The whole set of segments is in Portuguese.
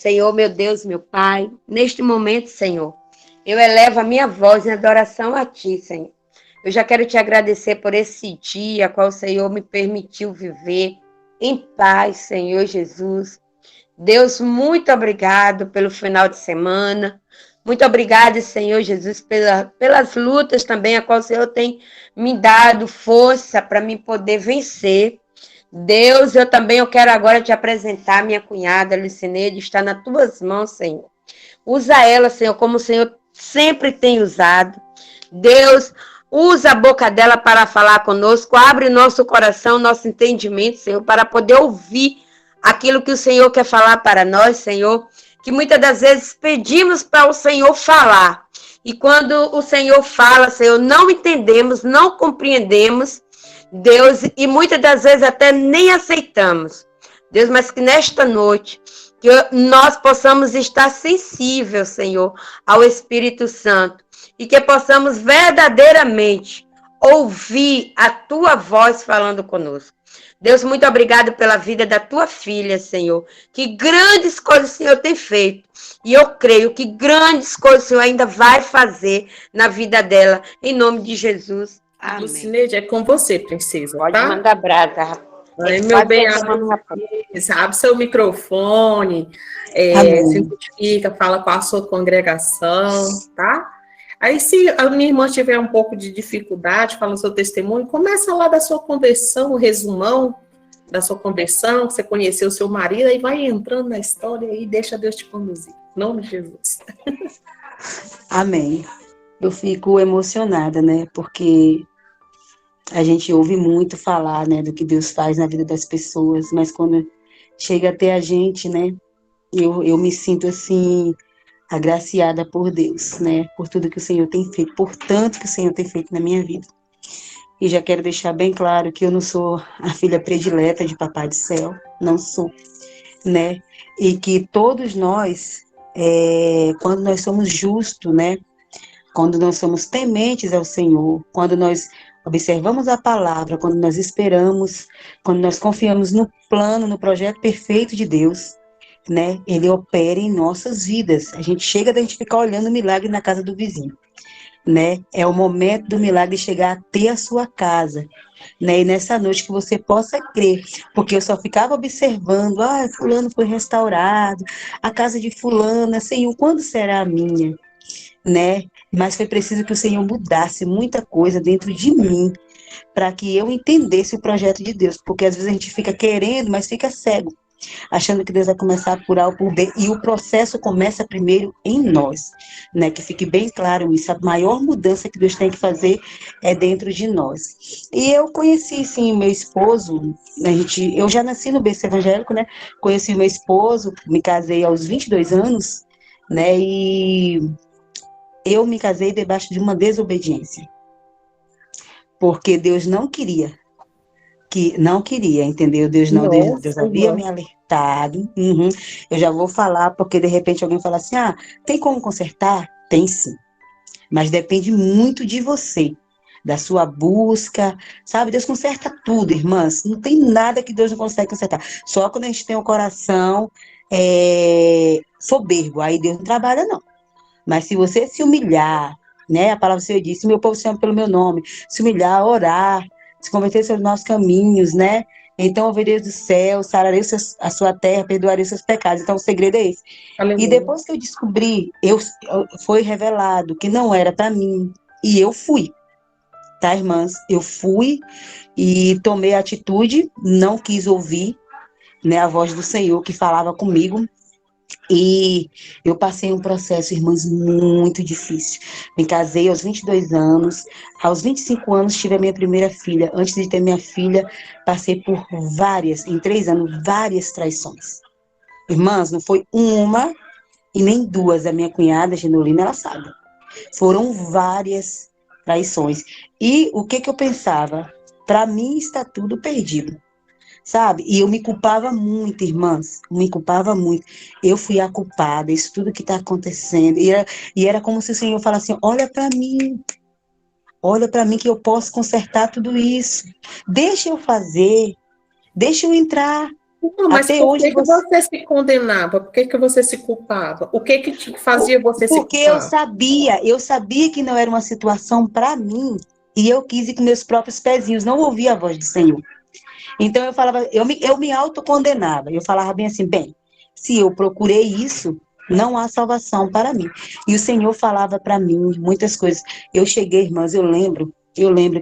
Senhor, meu Deus, meu Pai, neste momento, Senhor, eu elevo a minha voz em adoração a Ti, Senhor. Eu já quero Te agradecer por esse dia, qual o Senhor me permitiu viver em paz, Senhor Jesus. Deus, muito obrigado pelo final de semana. Muito obrigado, Senhor Jesus, pelas lutas também, a qual o Senhor tem me dado força para me poder vencer. Deus, eu quero agora te apresentar minha cunhada, Lucineide, está nas tuas mãos, Senhor. Usa ela, Senhor, como o Senhor sempre tem usado. Deus, usa a boca dela para falar conosco, abre nosso coração, nosso entendimento, Senhor, para poder ouvir aquilo que o Senhor quer falar para nós, Senhor, que muitas das vezes pedimos para o Senhor falar. E quando o Senhor fala, Senhor, não entendemos, não compreendemos, Deus, e muitas das vezes até nem aceitamos. Deus, mas que nesta noite, que nós possamos estar sensíveis, Senhor, ao Espírito Santo, e que possamos verdadeiramente ouvir a Tua voz falando conosco. Deus, muito obrigado pela vida da Tua filha, Senhor. Que grandes coisas o Senhor tem feito. E eu creio que grandes coisas o Senhor ainda vai fazer na vida dela. Em nome de Jesus. Amém. Lucineide, é com você, princesa. Pode tá? mandar brasa, rapaz. Ai, meu bem, abre seu microfone, se identifica, fala com a sua congregação, tá? Aí, se a minha irmã tiver um pouco de dificuldade, fala o seu testemunho, começa lá da sua conversão, o resumão da sua conversão, que você conheceu o seu marido, aí vai entrando na história e deixa Deus te conduzir. Em nome de Jesus. Amém. Eu fico emocionada, né? Porque a gente ouve muito falar, né, do que Deus faz na vida das pessoas, mas quando chega até a gente, né, eu me sinto assim, agraciada por Deus, né, por tudo que o Senhor tem feito, por tanto que o Senhor tem feito na minha vida. E já quero deixar bem claro que eu não sou a filha predileta de Papai do Céu, não sou, né, e que todos nós, quando nós somos justos, né, quando nós somos tementes ao Senhor, quando nós observamos a palavra, quando nós esperamos, quando nós confiamos no plano, no projeto perfeito de Deus, né? Ele opera em nossas vidas. A gente chega da gente ficar olhando o milagre na casa do vizinho, né? É o momento do milagre chegar até a sua casa, né? E nessa noite que você possa crer, porque eu só ficava observando, fulano foi restaurado, a casa de fulana, Senhor, quando será a minha? Né? Mas foi preciso que o Senhor mudasse muita coisa dentro de mim, para que eu entendesse o projeto de Deus, porque às vezes a gente fica querendo, mas fica cego, achando que Deus vai começar por A ou por B, e o processo começa primeiro em nós, né? Que fique bem claro isso, a maior mudança que Deus tem que fazer é dentro de nós. E eu conheci, sim, meu esposo, eu já nasci no berço evangélico, né? Conheci meu esposo, me casei aos 22 anos, né? E eu me casei debaixo de uma desobediência, porque Deus não queria, entendeu? Deus havia me alertado. Eu já vou falar, porque de repente alguém fala assim, tem como consertar? Tem sim, mas depende muito de você, da sua busca, sabe? Deus conserta tudo, irmãs, não tem nada que Deus não consegue consertar, só quando a gente tem um coração soberbo, aí Deus não trabalha não. Mas se você se humilhar, né? A palavra do Senhor disse, meu povo se chama pelo meu nome, se humilhar, orar, se converter sobre os nossos caminhos, né? Então, ouvirei do céu, sararei a sua terra, perdoarei os seus pecados. Então, o segredo é esse. Aleluia. E depois que eu descobri, foi revelado que não era para mim, e eu fui, tá, irmãs? Eu fui e tomei a atitude, não quis ouvir, né, a voz do Senhor que falava comigo. E eu passei um processo, irmãs, muito difícil. Me casei aos 22 anos, aos 25 anos tive a minha primeira filha. Antes de ter minha filha, passei por em 3 anos, várias traições. Irmãs, não foi uma e nem duas. A minha cunhada, Genolina, ela sabe. Foram várias traições. E o que eu pensava? Para mim está tudo perdido. Sabe? E eu me culpava muito, irmãs, me culpava muito. Eu fui a culpada, isso tudo que está acontecendo. E era como se o Senhor falasse assim, olha para mim que eu posso consertar tudo isso. Deixa eu fazer, deixa eu entrar, Não, mas Até por hoje que que você se condenava? Por que que você se culpava? O que que te fazia você se Porque eu culpar? sabia que não era uma situação para mim, e eu quis ir com meus próprios pezinhos, não ouvia a voz do Senhor. Então eu falava, eu me autocondenava. Eu falava bem assim, bem, se eu procurei isso, não há salvação para mim. E o Senhor falava para mim muitas coisas. Eu cheguei, irmãs, eu lembro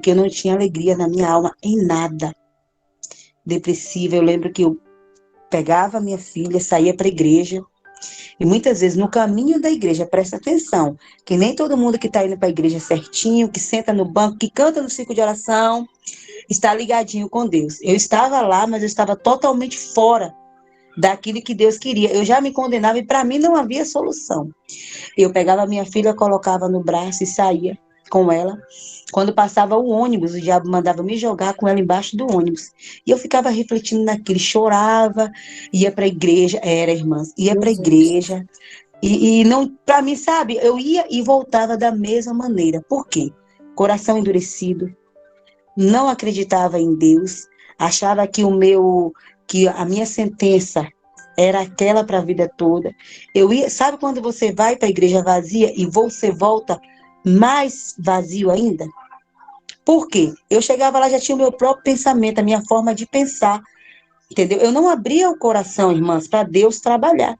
que eu não tinha alegria na minha alma em nada. Depressiva, eu lembro que eu pegava minha filha, saía para a igreja, e muitas vezes no caminho da igreja, presta atenção, que nem todo mundo que está indo para a igreja certinho, que senta no banco, que canta no círculo de oração, está ligadinho com Deus. Eu estava lá, mas eu estava totalmente fora daquilo que Deus queria. Eu já me condenava e para mim não havia solução. Eu pegava minha filha, colocava no braço e saía com ela. Quando passava o ônibus, o diabo mandava me jogar com ela embaixo do ônibus. E eu ficava refletindo naquilo, chorava, ia para a igreja, irmãs, ia para a Jesus. igreja. E não, para mim, sabe, eu ia e voltava da mesma maneira. Por quê? Coração endurecido, não acreditava em Deus, achava que a minha sentença era aquela para a vida toda. Eu ia, sabe quando você vai para a igreja vazia e você volta mais vazio ainda? Por quê? Eu chegava lá, já tinha o meu próprio pensamento, a minha forma de pensar, entendeu? Eu não abria o coração, irmãs, para Deus trabalhar.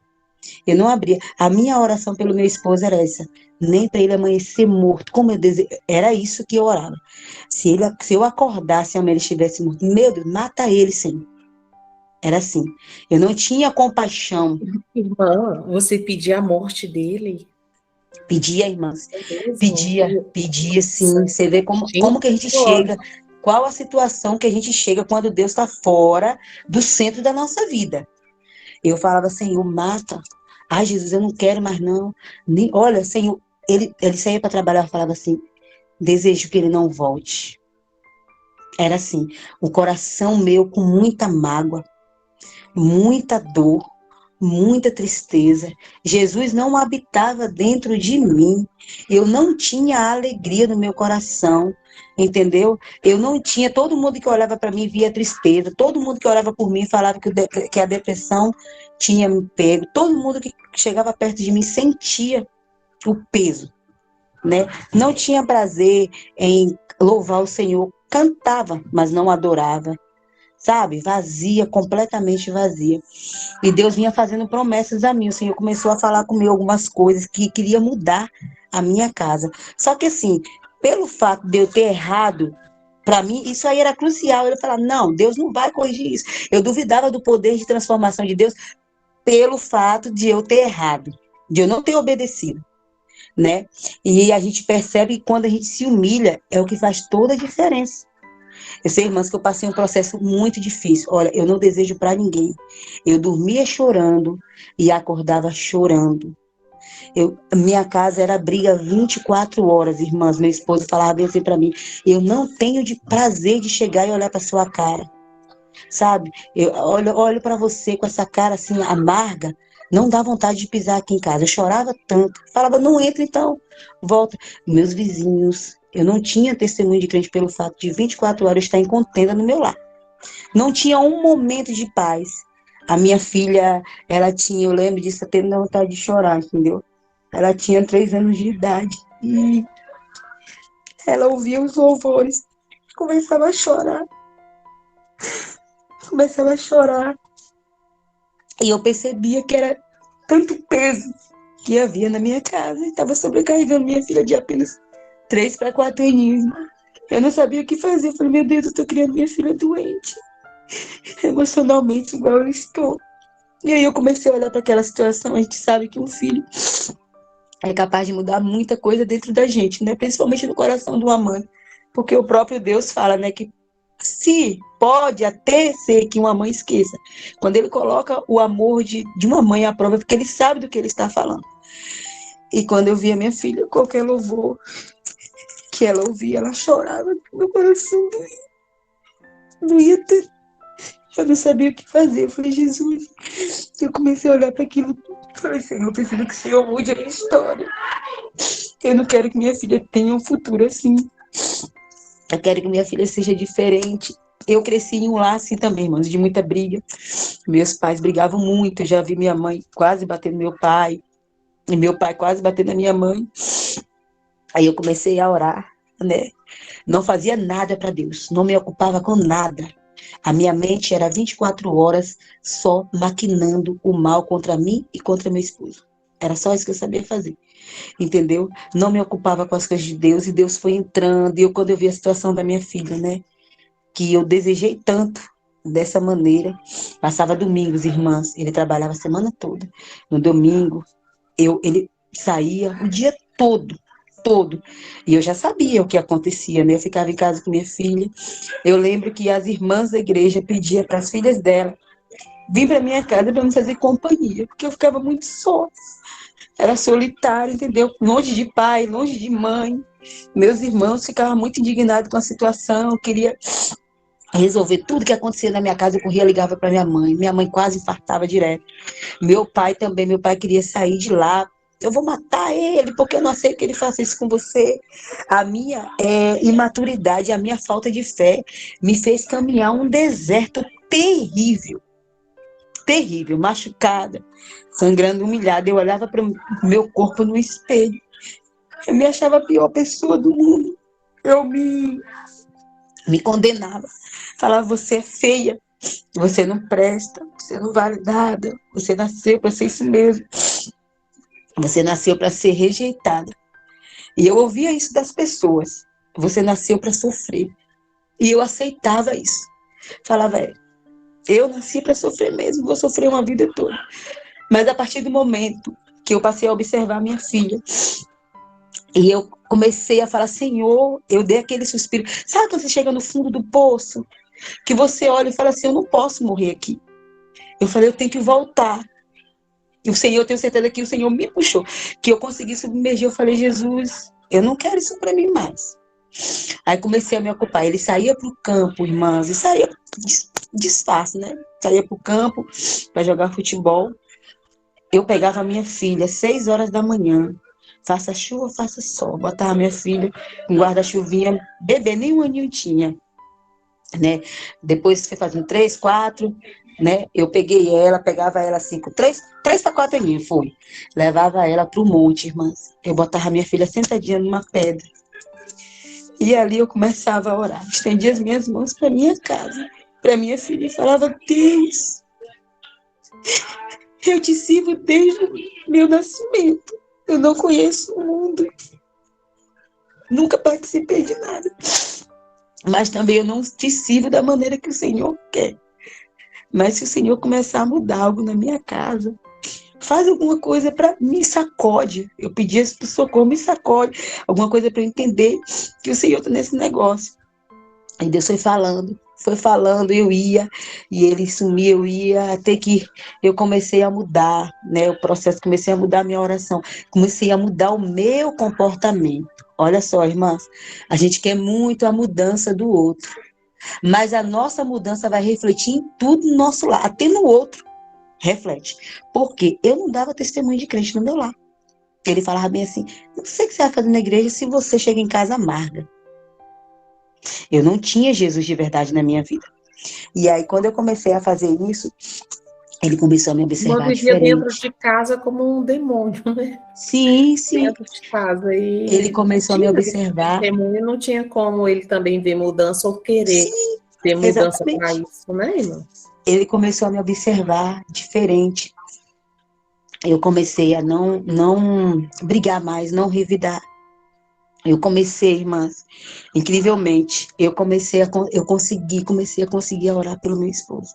Eu não abria. A minha oração pelo meu esposo era essa. Nem para ele amanhecer morto. Como eu era isso que eu orava. Se eu acordasse amanhã ele estivesse morto, meu Deus, mata ele, Senhor. Era assim. Eu não tinha compaixão. Irmã, você pedia a morte dele? Pedia, irmãs. É mesmo? Pedia sim. Você vê como Gente, que a gente olha, chega. Qual a situação que a gente chega quando Deus está fora do centro da nossa vida. Eu falava, Senhor, mata. Ai, Jesus, eu não quero mais não. Olha, Senhor, ele saía para trabalhar e falava assim, desejo que ele não volte. Era assim, o coração meu com muita mágoa, muita dor, muita tristeza. Jesus não habitava dentro de mim. Eu não tinha alegria no meu coração, entendeu? Eu não tinha. Todo mundo que olhava para mim via tristeza. Todo mundo que olhava por mim falava que a depressão tinha me pego. Todo mundo que chegava perto de mim sentia o peso, né? Não tinha prazer em louvar o Senhor. Cantava, mas não adorava. Sabe? Vazia, completamente vazia. E Deus vinha fazendo promessas a mim. O Senhor começou a falar comigo algumas coisas que queria mudar a minha casa. Só que assim, pelo fato de eu ter errado, para mim, isso aí era crucial. Ele falava, não, Deus não vai corrigir isso. Eu duvidava do poder de transformação de Deus pelo fato de eu ter errado, de eu não ter obedecido, né? E a gente percebe que quando a gente se humilha, é o que faz toda a diferença. Eu sei, irmãs, que eu passei um processo muito difícil. Olha, eu não desejo para ninguém. Eu dormia chorando e acordava chorando. Minha casa era briga 24 horas, irmãs. Meu esposo falava bem assim para mim: eu não tenho de prazer de chegar e olhar para sua cara, sabe? Eu olho para você com essa cara assim amarga. Não dá vontade de pisar aqui em casa. Eu chorava tanto. Falava, não entra então, volta. Meus vizinhos, eu não tinha testemunho de crente pelo fato de 24 horas estar em contenda no meu lar. Não tinha um momento de paz. A minha filha, ela tinha, eu lembro disso, até tendo vontade de chorar, entendeu? Ela tinha 3 anos de idade e ela ouvia os louvores, começava a chorar, começava a chorar. E eu percebia que era tanto peso que havia na minha casa. E estava sobrecarregando minha filha de apenas 3 para 4 aninhos. Eu não sabia o que fazer. Eu falei, meu Deus, eu estou criando minha filha doente. Emocionalmente igual eu estou. E aí eu comecei a olhar para aquela situação. A gente sabe que um filho é capaz de mudar muita coisa dentro da gente, né? Principalmente no coração de uma mãe. Porque o próprio Deus fala, né, que se pode até ser que uma mãe esqueça. Quando ele coloca o amor de uma mãe à prova, é porque ele sabe do que ele está falando. E quando eu via minha filha, qualquer louvor que ela ouvia, ela chorava, meu coração doía tanto. Eu não sabia o que fazer. Eu falei, Jesus, eu comecei a olhar para aquilo. Falei, Senhor, eu preciso que o Senhor mude a minha história. Eu não quero que minha filha tenha um futuro assim. Eu quero que minha filha seja diferente. Eu cresci em um lar assim também, irmãos, de muita briga. Meus pais brigavam muito, eu já vi minha mãe quase batendo meu pai, e meu pai quase batendo a minha mãe. Aí eu comecei a orar, né? Não fazia nada para Deus, não me ocupava com nada. A minha mente era 24 horas só maquinando o mal contra mim e contra meu esposo. Era só isso que eu sabia fazer, entendeu? Não me ocupava com as coisas de Deus, e Deus foi entrando. E eu, quando eu vi a situação da minha filha, né, que eu desejei tanto dessa maneira, passava domingos, irmãs, ele trabalhava a semana toda. No domingo, ele saía o dia todo, todo. E eu já sabia o que acontecia, né? Eu ficava em casa com minha filha. Eu lembro que as irmãs da igreja pediam para as filhas dela vir para minha casa para me fazer companhia, porque eu ficava muito só. Era solitário, entendeu? Longe de pai, longe de mãe. Meus irmãos ficavam muito indignados com a situação, queria resolver tudo que acontecia na minha casa. Eu corria, ligava para minha mãe quase infartava direto. Meu pai também, meu pai queria sair de lá. Eu vou matar ele, porque eu não aceito que ele faça isso com você. A minha imaturidade, a minha falta de fé me fez caminhar um deserto terrível, terrível, machucada, sangrando, humilhada. Eu olhava para o meu corpo no espelho, eu me achava a pior pessoa do mundo. Eu me condenava, falava: você é feia, você não presta, você não vale nada, você nasceu para ser isso mesmo, você nasceu para ser rejeitada. E eu ouvia isso das pessoas: você nasceu para sofrer. E eu aceitava isso. Falava: eu nasci para sofrer mesmo, vou sofrer uma vida toda. Mas a partir do momento que eu passei a observar minha filha, e eu comecei a falar: Senhor, eu dei aquele suspiro. Sabe quando você chega no fundo do poço, que você olha e fala assim: eu não posso morrer aqui. Eu falei: eu tenho que voltar. E o Senhor, eu tenho certeza que o Senhor me puxou, que eu consegui submergir. Eu falei: Jesus, eu não quero isso para mim mais. Aí comecei a me ocupar. Ele saía para o campo, irmãs, e saía disfarce, né? Saía para o campo para jogar futebol. Eu pegava a minha filha às 6 horas da manhã, faça chuva, faça sol, botava a minha filha com guarda-chuvinha, bebê, nem um aninho tinha, né? Depois foi fazendo 3, 4, né? Eu peguei ela, pegava ela assim, com 3 para 4 aninhos, foi. Levava ela para o monte, irmãs. Eu botava a minha filha sentadinha numa pedra. E ali eu começava a orar. Estendia as minhas mãos para minha casa, para minha filha, e falava: Deus, eu te sirvo desde o meu nascimento. Eu não conheço o mundo. Nunca participei de nada. Mas também eu não te sirvo da maneira que o Senhor quer. Mas se o Senhor começar a mudar algo na minha casa, faz alguma coisa para me sacode. Eu pedi para o socorro, me sacode. Alguma coisa para eu entender que o Senhor está nesse negócio. E Deus foi falando, eu ia, e ele sumia, eu ia, até que eu comecei a mudar, né, o processo, comecei a mudar a minha oração, comecei a mudar o meu comportamento. Olha só, irmãs, a gente quer muito a mudança do outro, mas a nossa mudança vai refletir em tudo no nosso lar, até no outro, reflete. Porque eu não dava testemunho de crente no meu lar. Ele falava bem assim: não sei o que você vai fazer na igreja se você chega em casa amarga. Eu não tinha Jesus de verdade na minha vida. E aí, quando eu comecei a fazer isso, ele começou a me observar vivia dentro diferente. de casa como um demônio, né? Sim, sim. Dentro de casa. Ele E começou a me observar. testemunho, não tinha como ele também ver mudança ou querer Sim, ter mudança para exatamente. isso, né, irmã? Ele começou a me observar diferente. Eu comecei a não brigar mais, não revidar. Eu comecei, irmãs, incrivelmente, comecei a conseguir orar pelo meu esposo.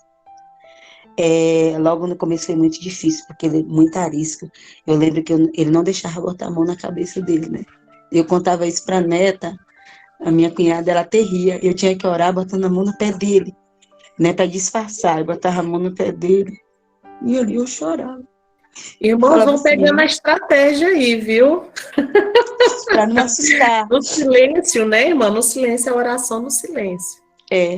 Logo no começo foi muito difícil, porque ele é muito arisco. Eu lembro que ele não deixava botar a mão na cabeça dele, né? Eu contava isso para a neta, a minha cunhada, ela até ria. Eu tinha que orar botando a mão no pé dele, né? Para disfarçar. Eu botava a mão no pé dele e ali eu chorava. Irmãos, Falava vão assim, pegando a estratégia aí, viu? para não assustar. No silêncio, né, irmã? No silêncio, a oração no silêncio.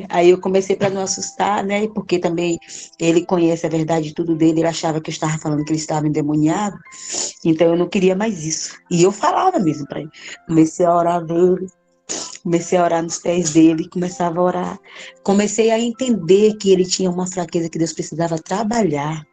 Aí eu comecei para não assustar, né? Porque também ele conhece a verdade de tudo dele, ele achava que eu estava falando que ele estava endemoniado, então eu não queria mais isso. E eu falava mesmo para ele. Comecei a orar dele, Comecei a orar nos pés dele, começava a orar. Comecei a entender que ele tinha uma fraqueza que Deus precisava trabalhar.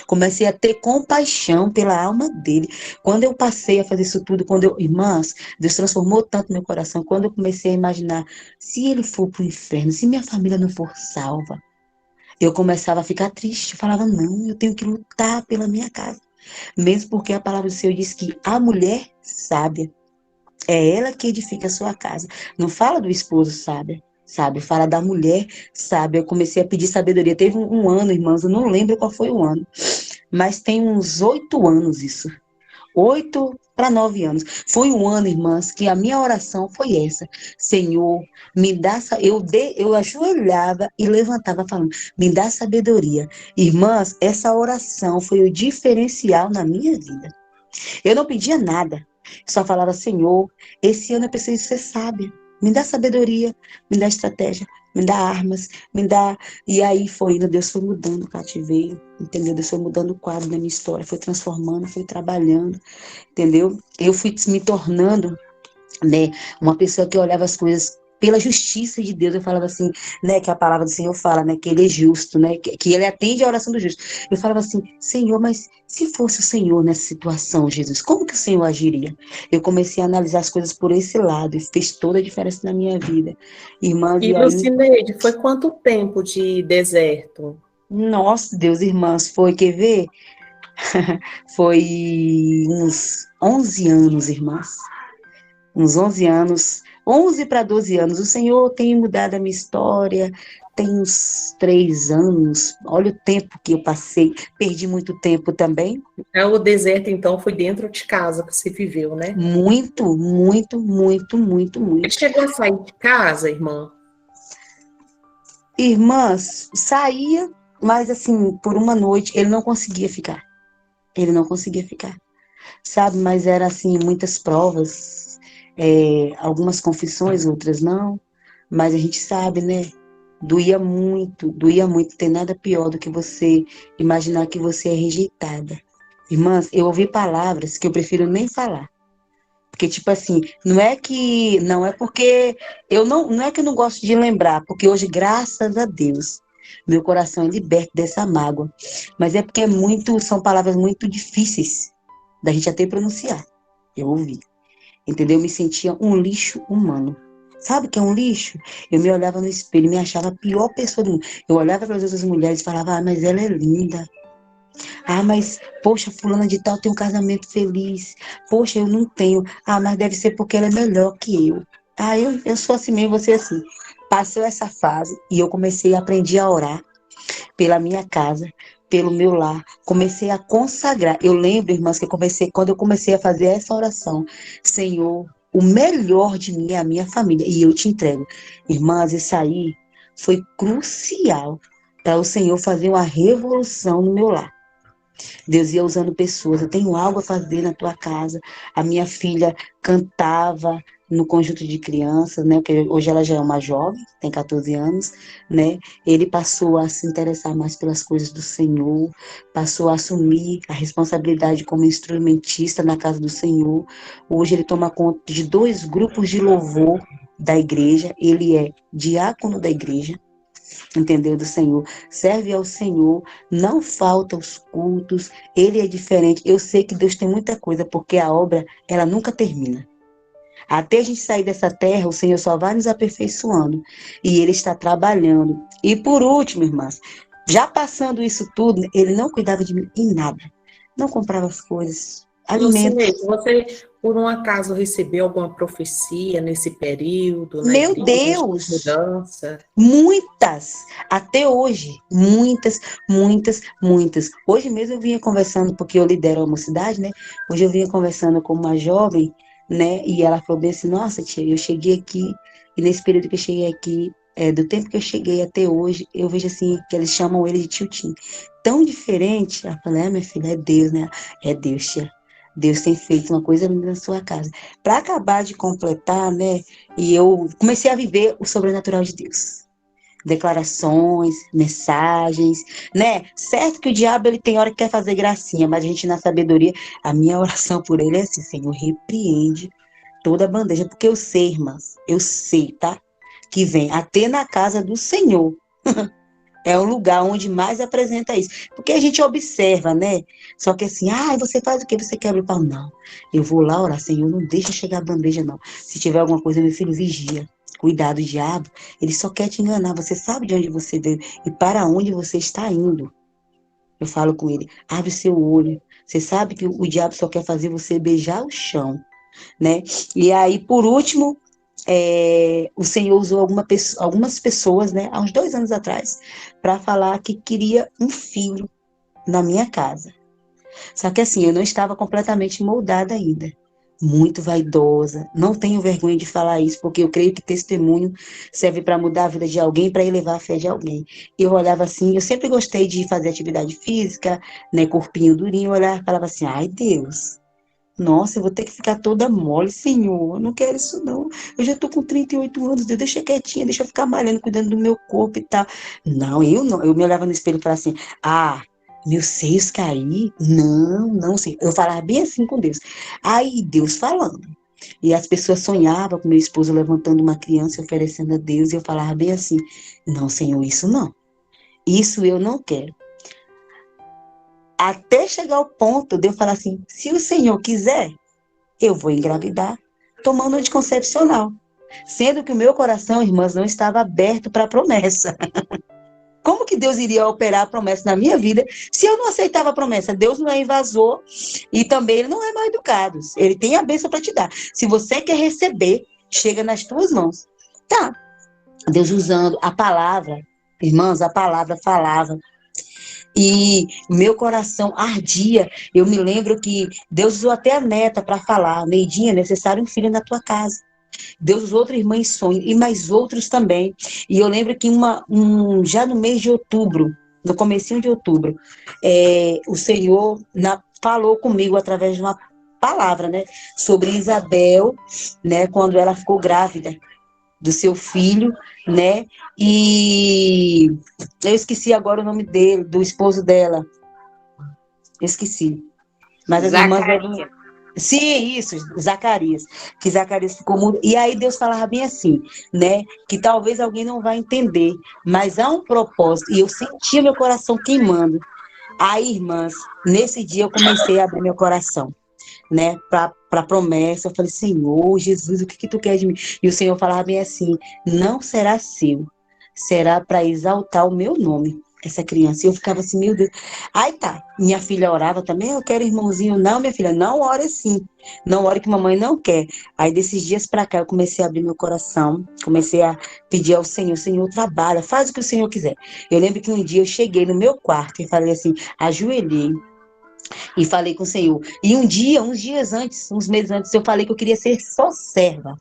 Comecei a ter compaixão pela alma dele. Quando eu passei a fazer isso tudo, irmãs, Deus transformou tanto meu coração. Quando eu comecei a imaginar, se ele for para o inferno, se minha família não for salva, eu começava a ficar triste. Eu falava, não, eu tenho que lutar pela minha casa. Mesmo porque a palavra do Senhor diz que a mulher sábia é ela que edifica a sua casa. Não fala do esposo sábio, sabe? Fala da mulher sábia. Eu comecei a pedir sabedoria. Teve um ano, irmãs, eu não lembro qual foi o ano, mas tem uns 8 anos isso. 8 para 9 anos. Foi um ano, irmãs, que a minha oração foi essa. Senhor, me dá... Eu ajoelhava e levantava falando, me dá sabedoria. Irmãs, essa oração foi o diferencial na minha vida. Eu não pedia nada. Só falava, Senhor, esse ano eu preciso ser sábia. Me dá sabedoria, me dá estratégia, me dá armas, me dá... E aí foi indo, Deus foi mudando o cativeiro, entendeu? Deus foi mudando o quadro da minha história, foi transformando, foi trabalhando, entendeu? Eu fui me tornando, né, uma pessoa que olhava as coisas pela justiça de Deus. Eu falava assim, né, que a palavra do Senhor fala, né, que ele é justo, né, que ele atende a oração do justo. Eu falava assim, Senhor, mas se fosse o Senhor nessa situação, Jesus, como que o Senhor agiria? Eu comecei a analisar as coisas por esse lado e fez toda a diferença na minha vida. Irmãs, E e aí, Lucineide, foi quanto tempo de deserto? nossa, Deus, irmãs, foi, quer ver? Foi uns 11 anos, irmãs. Uns 11 anos, 11 para 12 anos. O Senhor tem mudado a minha história, tem uns 3 anos. Olha o tempo que eu passei, perdi muito tempo também. O deserto, então, foi dentro de casa que você viveu, né? Muito, muito, muito, muito, Ele muito. chegou a sair de casa, irmã? Irmãs, saía, mas assim, por uma noite, ele não conseguia ficar. Ele não conseguia ficar, sabe? Mas era assim, muitas provas, algumas confissões, outras não. Mas a gente sabe, né? Doía muito, doía muito. Tem nada pior do que você imaginar que você é rejeitada. Irmãs, eu ouvi palavras que eu prefiro nem falar. Porque, tipo assim, não é porque não é que eu não gosto de lembrar, porque hoje, graças a Deus, meu coração é liberto dessa mágoa. Mas é porque são palavras muito difíceis da gente até pronunciar. Eu ouvi. Entendeu? Eu me sentia um lixo humano. Sabe o que é um lixo? Eu me olhava no espelho e me achava a pior pessoa do mundo. Eu olhava para as outras mulheres e falava, mas ela é linda. Mas, poxa, fulana de tal tem um casamento feliz. Poxa, eu não tenho. Mas deve ser porque ela é melhor que eu. Eu sou assim mesmo, você assim. Passou essa fase e eu comecei a aprender a orar pela minha casa, pelo meu lar. Comecei a consagrar. Eu lembro, irmãs, que quando eu comecei a fazer essa oração, Senhor, o melhor de mim é a minha família, e eu te entrego. Irmãs, isso aí foi crucial para o Senhor fazer uma revolução no meu lar. Deus ia usando pessoas. Eu tenho algo a fazer na tua casa. A minha filha cantava no conjunto de crianças, né? Porque hoje ela já é uma jovem, tem 14 anos, né? Ele passou a se interessar mais pelas coisas do Senhor, passou a assumir a responsabilidade como instrumentista na casa do Senhor. Hoje ele toma conta de 2 grupos de louvor da igreja. Ele é diácono da igreja, entendeu? Do Senhor, serve ao Senhor, não falta os cultos, ele é diferente. Eu sei que Deus tem muita coisa, porque a obra, ela nunca termina. Até a gente sair dessa terra, o Senhor só vai nos aperfeiçoando, e ele está trabalhando. E por último, irmãs, já passando isso tudo, ele não cuidava de mim em nada, não comprava as coisas, Lucineide, alimentos. você, por um acaso, recebeu alguma profecia nesse período, na Meu igreja, Deus! mudança? Muitas, até hoje, muitas, muitas, muitas. Hoje mesmo eu vinha conversando, porque eu lidero a mocidade, né? Hoje eu vinha conversando com uma jovem, né? E ela falou bem assim, nossa, tia, eu cheguei aqui, e nesse período que eu cheguei aqui, do tempo que eu cheguei até hoje, eu vejo assim, que eles chamam ele de tio Tim. Tão diferente. Ela falou, minha filha, é Deus, né? É Deus, tia. Deus tem feito uma coisa linda na sua casa. Para acabar de completar, né? E eu comecei a viver o sobrenatural de Deus. Declarações, mensagens, né? Certo que o diabo ele tem hora que quer fazer gracinha, mas a gente na sabedoria, a minha oração por ele é assim, Senhor, repreende toda a bandeja, porque eu sei, irmãs, eu sei, tá? Que vem até na casa do Senhor. É o lugar onde mais apresenta isso. Porque a gente observa, né? Só que assim, você faz o quê? Você quebra o pau? Não. Eu vou lá orar, Senhor, não deixa chegar a bandeja, não. Se tiver alguma coisa, meu filho, vigia. Cuidado, diabo. Ele só quer te enganar. Você sabe de onde você veio e para onde você está indo. Eu falo com ele, abre seu olho. Você sabe que o diabo só quer fazer você beijar o chão, né? E aí, por último, o Senhor usou algumas pessoas, né, há uns 2 anos atrás, para falar que queria um filho na minha casa. Só que assim, eu não estava completamente moldada ainda. Muito vaidosa, não tenho vergonha de falar isso, porque eu creio que testemunho serve para mudar a vida de alguém, para elevar a fé de alguém. Eu olhava assim, eu sempre gostei de fazer atividade física, né, corpinho durinho, eu olhava e falava assim, ai Deus, nossa, eu vou ter que ficar toda mole, Senhor. Eu não quero isso, não. Eu já tô com 38 anos, Deus, deixa quietinha, deixa eu ficar malhando, cuidando do meu corpo e tal. Não, eu não. Eu me olhava no espelho e falava assim, meus seios cair? Não, não, Senhor. Eu falava bem assim com Deus. Aí, Deus falando. E as pessoas sonhavam com meu esposo levantando uma criança e oferecendo a Deus, e eu falava bem assim, não, Senhor, isso não. Isso eu não quero. Até chegar ao ponto de eu falar assim, se o Senhor quiser, eu vou engravidar tomando anticoncepcional. Sendo que o meu coração, irmãs, não estava aberto para a promessa. Como que Deus iria operar a promessa na minha vida se eu não aceitava a promessa? Deus não é invasor e também ele não é mal educado. Ele tem a bênção para te dar. Se você quer receber, chega nas tuas mãos. Tá. Deus usando a palavra, irmãs, a palavra falava. E meu coração ardia. Eu me lembro que Deus usou até a neta para falar, Neidinha, é necessário um filho na tua casa. Deus usou outra irmã em sonho, e mais outros também. E eu lembro que já no mês de outubro, no comecinho de outubro, o Senhor falou comigo através de uma palavra, né, sobre Isabel, né, quando ela ficou grávida do seu filho, né, e eu esqueci agora o nome dele, do esposo dela, eu esqueci, mas as irmãs devem... Sim, isso, Zacarias, que Zacarias ficou mudo, e aí Deus falava bem assim, né, que talvez alguém não vai entender, mas há um propósito, e eu sentia meu coração queimando. Aí, irmãs, nesse dia eu comecei a abrir meu coração, né, para a promessa. Eu falei, Senhor, Jesus, o que tu quer de mim? E o Senhor falava bem assim, não será seu, será para exaltar o meu nome, essa criança. E eu ficava assim, meu Deus. Aí tá, minha filha orava também, eu quero irmãozinho. Não, minha filha, não ore assim, não ore que mamãe não quer. Aí desses dias para cá eu comecei a abrir meu coração, comecei a pedir ao Senhor, Senhor, trabalha, faz o que o Senhor quiser. Eu lembro que um dia eu cheguei no meu quarto e falei assim, ajoelhei, e falei com o Senhor. E um dia, uns dias antes, uns meses antes, eu falei que eu queria ser só serva.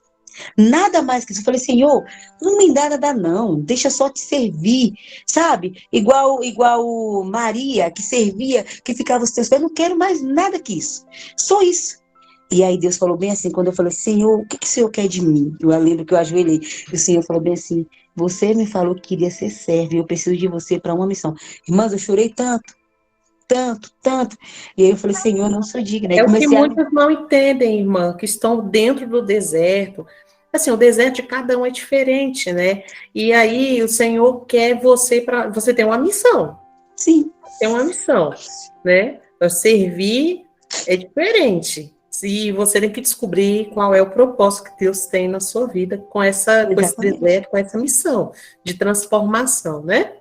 Nada mais que isso. Eu falei, Senhor, não me dá nada não, deixa só te servir, sabe? Igual Maria, que servia, que ficava aos teus pés. Eu não quero mais nada que isso. Só isso. E aí Deus falou bem assim, quando eu falei, Senhor, o que o Senhor quer de mim? Eu lembro que eu ajoelhei. E o Senhor falou bem assim, você me falou que queria ser serva e eu preciso de você para uma missão. Irmãs, eu chorei tanto, tanto, tanto. E aí eu falei, Senhor, eu não sou digna. Aí É o que comecei a... muitos não entendem, irmã, que estão dentro do deserto. Assim, o deserto de cada um é diferente, né? E aí o Senhor quer você para você ter uma missão. Sim. Tem uma missão, né? Servir é diferente. E você tem que descobrir qual é o propósito que Deus tem na sua vida com esse deserto, com essa missão de transformação, né?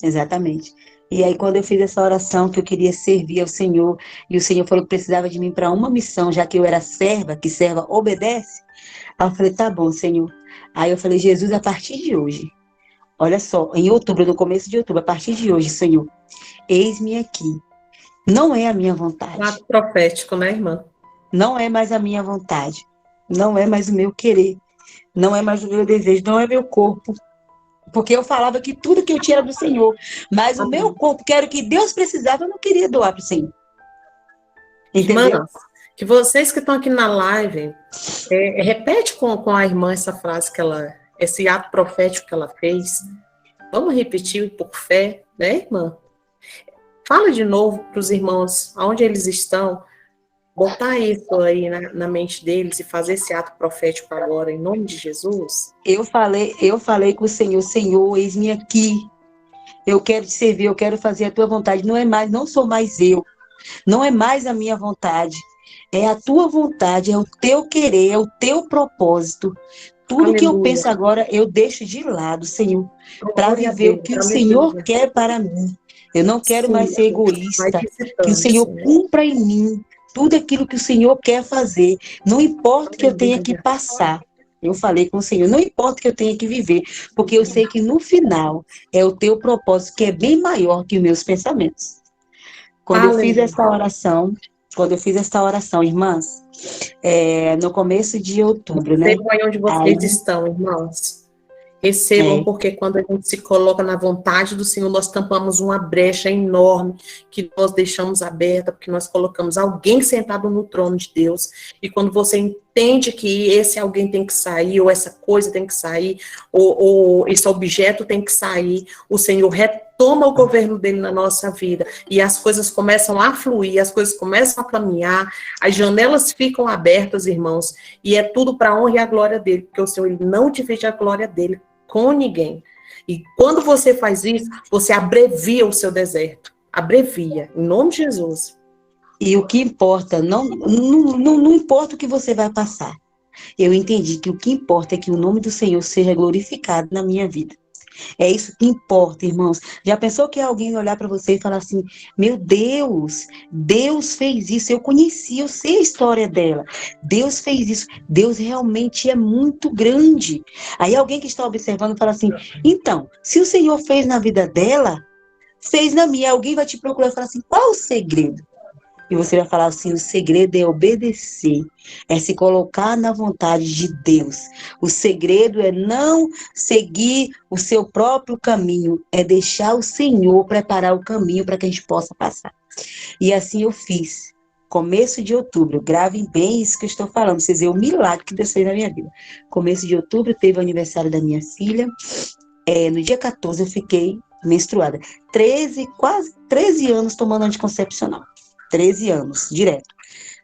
Exatamente. E aí, quando eu fiz essa oração, que eu queria servir ao Senhor, e o Senhor falou que precisava de mim para uma missão, já que eu era serva, que serva obedece, aí eu falei, tá bom, Senhor. Aí eu falei, Jesus, a partir de hoje, olha só, em outubro, no começo de outubro, a partir de hoje, Senhor, eis-me aqui. Não é a minha vontade. Ato profético, né, irmã? Não é mais a minha vontade. Não é mais o meu querer. Não é mais o meu desejo. Não é meu corpo. Porque eu falava que tudo que eu tinha era do Senhor. Mas o meu corpo, que era o que Deus precisava, eu não queria doar para o Senhor. Entendeu? Irmãs, que vocês que estão aqui na live, repete com a irmã essa frase esse ato profético que ela fez. Vamos repetir por fé, né, irmã? Fala de novo para os irmãos, aonde eles estão, botar isso aí na mente deles e fazer esse ato profético agora, em nome de Jesus? Eu falei com o Senhor, Senhor, eis-me aqui. Eu quero te servir, eu quero fazer a tua vontade. Não sou mais eu. Não é mais a minha vontade. É a tua vontade, é o teu querer, é o teu propósito. Tudo que eu Aleluia. penso agora, eu deixo de lado, Senhor, para Glória a viver o Deus. que o Senhor Aleluia. quer para mim. Eu não quero Sim, mais ser Deus. Vai egoísta. Que o visitando, Senhor Senhor. cumpra em mim tudo aquilo que o Senhor quer fazer. Não importa que eu tenha que Aleluia. passar. Eu falei com o Senhor, não importa que eu tenha que viver, porque eu sei que no final é o teu propósito que é bem maior que os meus pensamentos. Quando eu fiz Aleluia. essa oração, irmãs, no começo de outubro, né? Recebam aí onde Aí, vocês estão, irmãos. Recebam, é, porque quando a gente se coloca na vontade do Senhor, nós tampamos uma brecha enorme que nós deixamos aberta, porque nós colocamos alguém sentado no trono de Deus. E quando você entende que esse alguém tem que sair, ou essa coisa tem que sair, ou esse objeto tem que sair, o Senhor retoma o governo dele na nossa vida. E as coisas começam a fluir, as coisas começam a caminhar, as janelas ficam abertas, irmãos, e é tudo para a honra e a glória dele, porque o Senhor ele não divide a glória dele com ninguém. E quando você faz isso, você abrevia o seu deserto. Abrevia, em nome de Jesus. e o que importa, não importa o que você vai passar. Eu entendi que o que importa é que o nome do Senhor seja glorificado na minha vida. É isso que importa, irmãos. Já pensou que alguém olhar para você e falar assim: meu Deus, Deus fez isso. Eu conheci, eu sei a história dela. Deus fez isso. Deus realmente é muito grande. Aí alguém que está observando fala assim: então, se o Senhor fez na vida dela, fez na minha. Alguém vai te procurar e falar assim: qual o segredo? E você vai falar assim: o segredo é obedecer, é se colocar na vontade de Deus. O segredo é não seguir o seu próprio caminho, é deixar o Senhor preparar o caminho para que a gente possa passar. E assim eu fiz. Começo de outubro, gravem bem isso que eu estou falando, vocês veem o milagre que Deus fez na minha vida. Começo de outubro, teve o aniversário da minha filha. No dia 14 eu fiquei menstruada. 13, quase 13 anos tomando anticoncepcional. 13 anos, direto.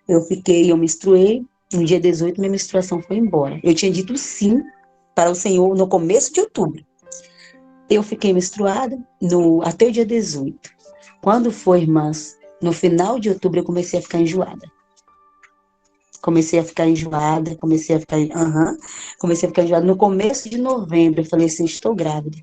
Eu menstruei, no dia 18 minha menstruação foi embora. Eu tinha dito sim para o Senhor no começo de outubro. Eu fiquei menstruada até o dia 18. Quando foi, irmãs, no final de outubro eu comecei a ficar enjoada. Comecei a ficar enjoada. No começo de novembro, eu falei assim: estou grávida.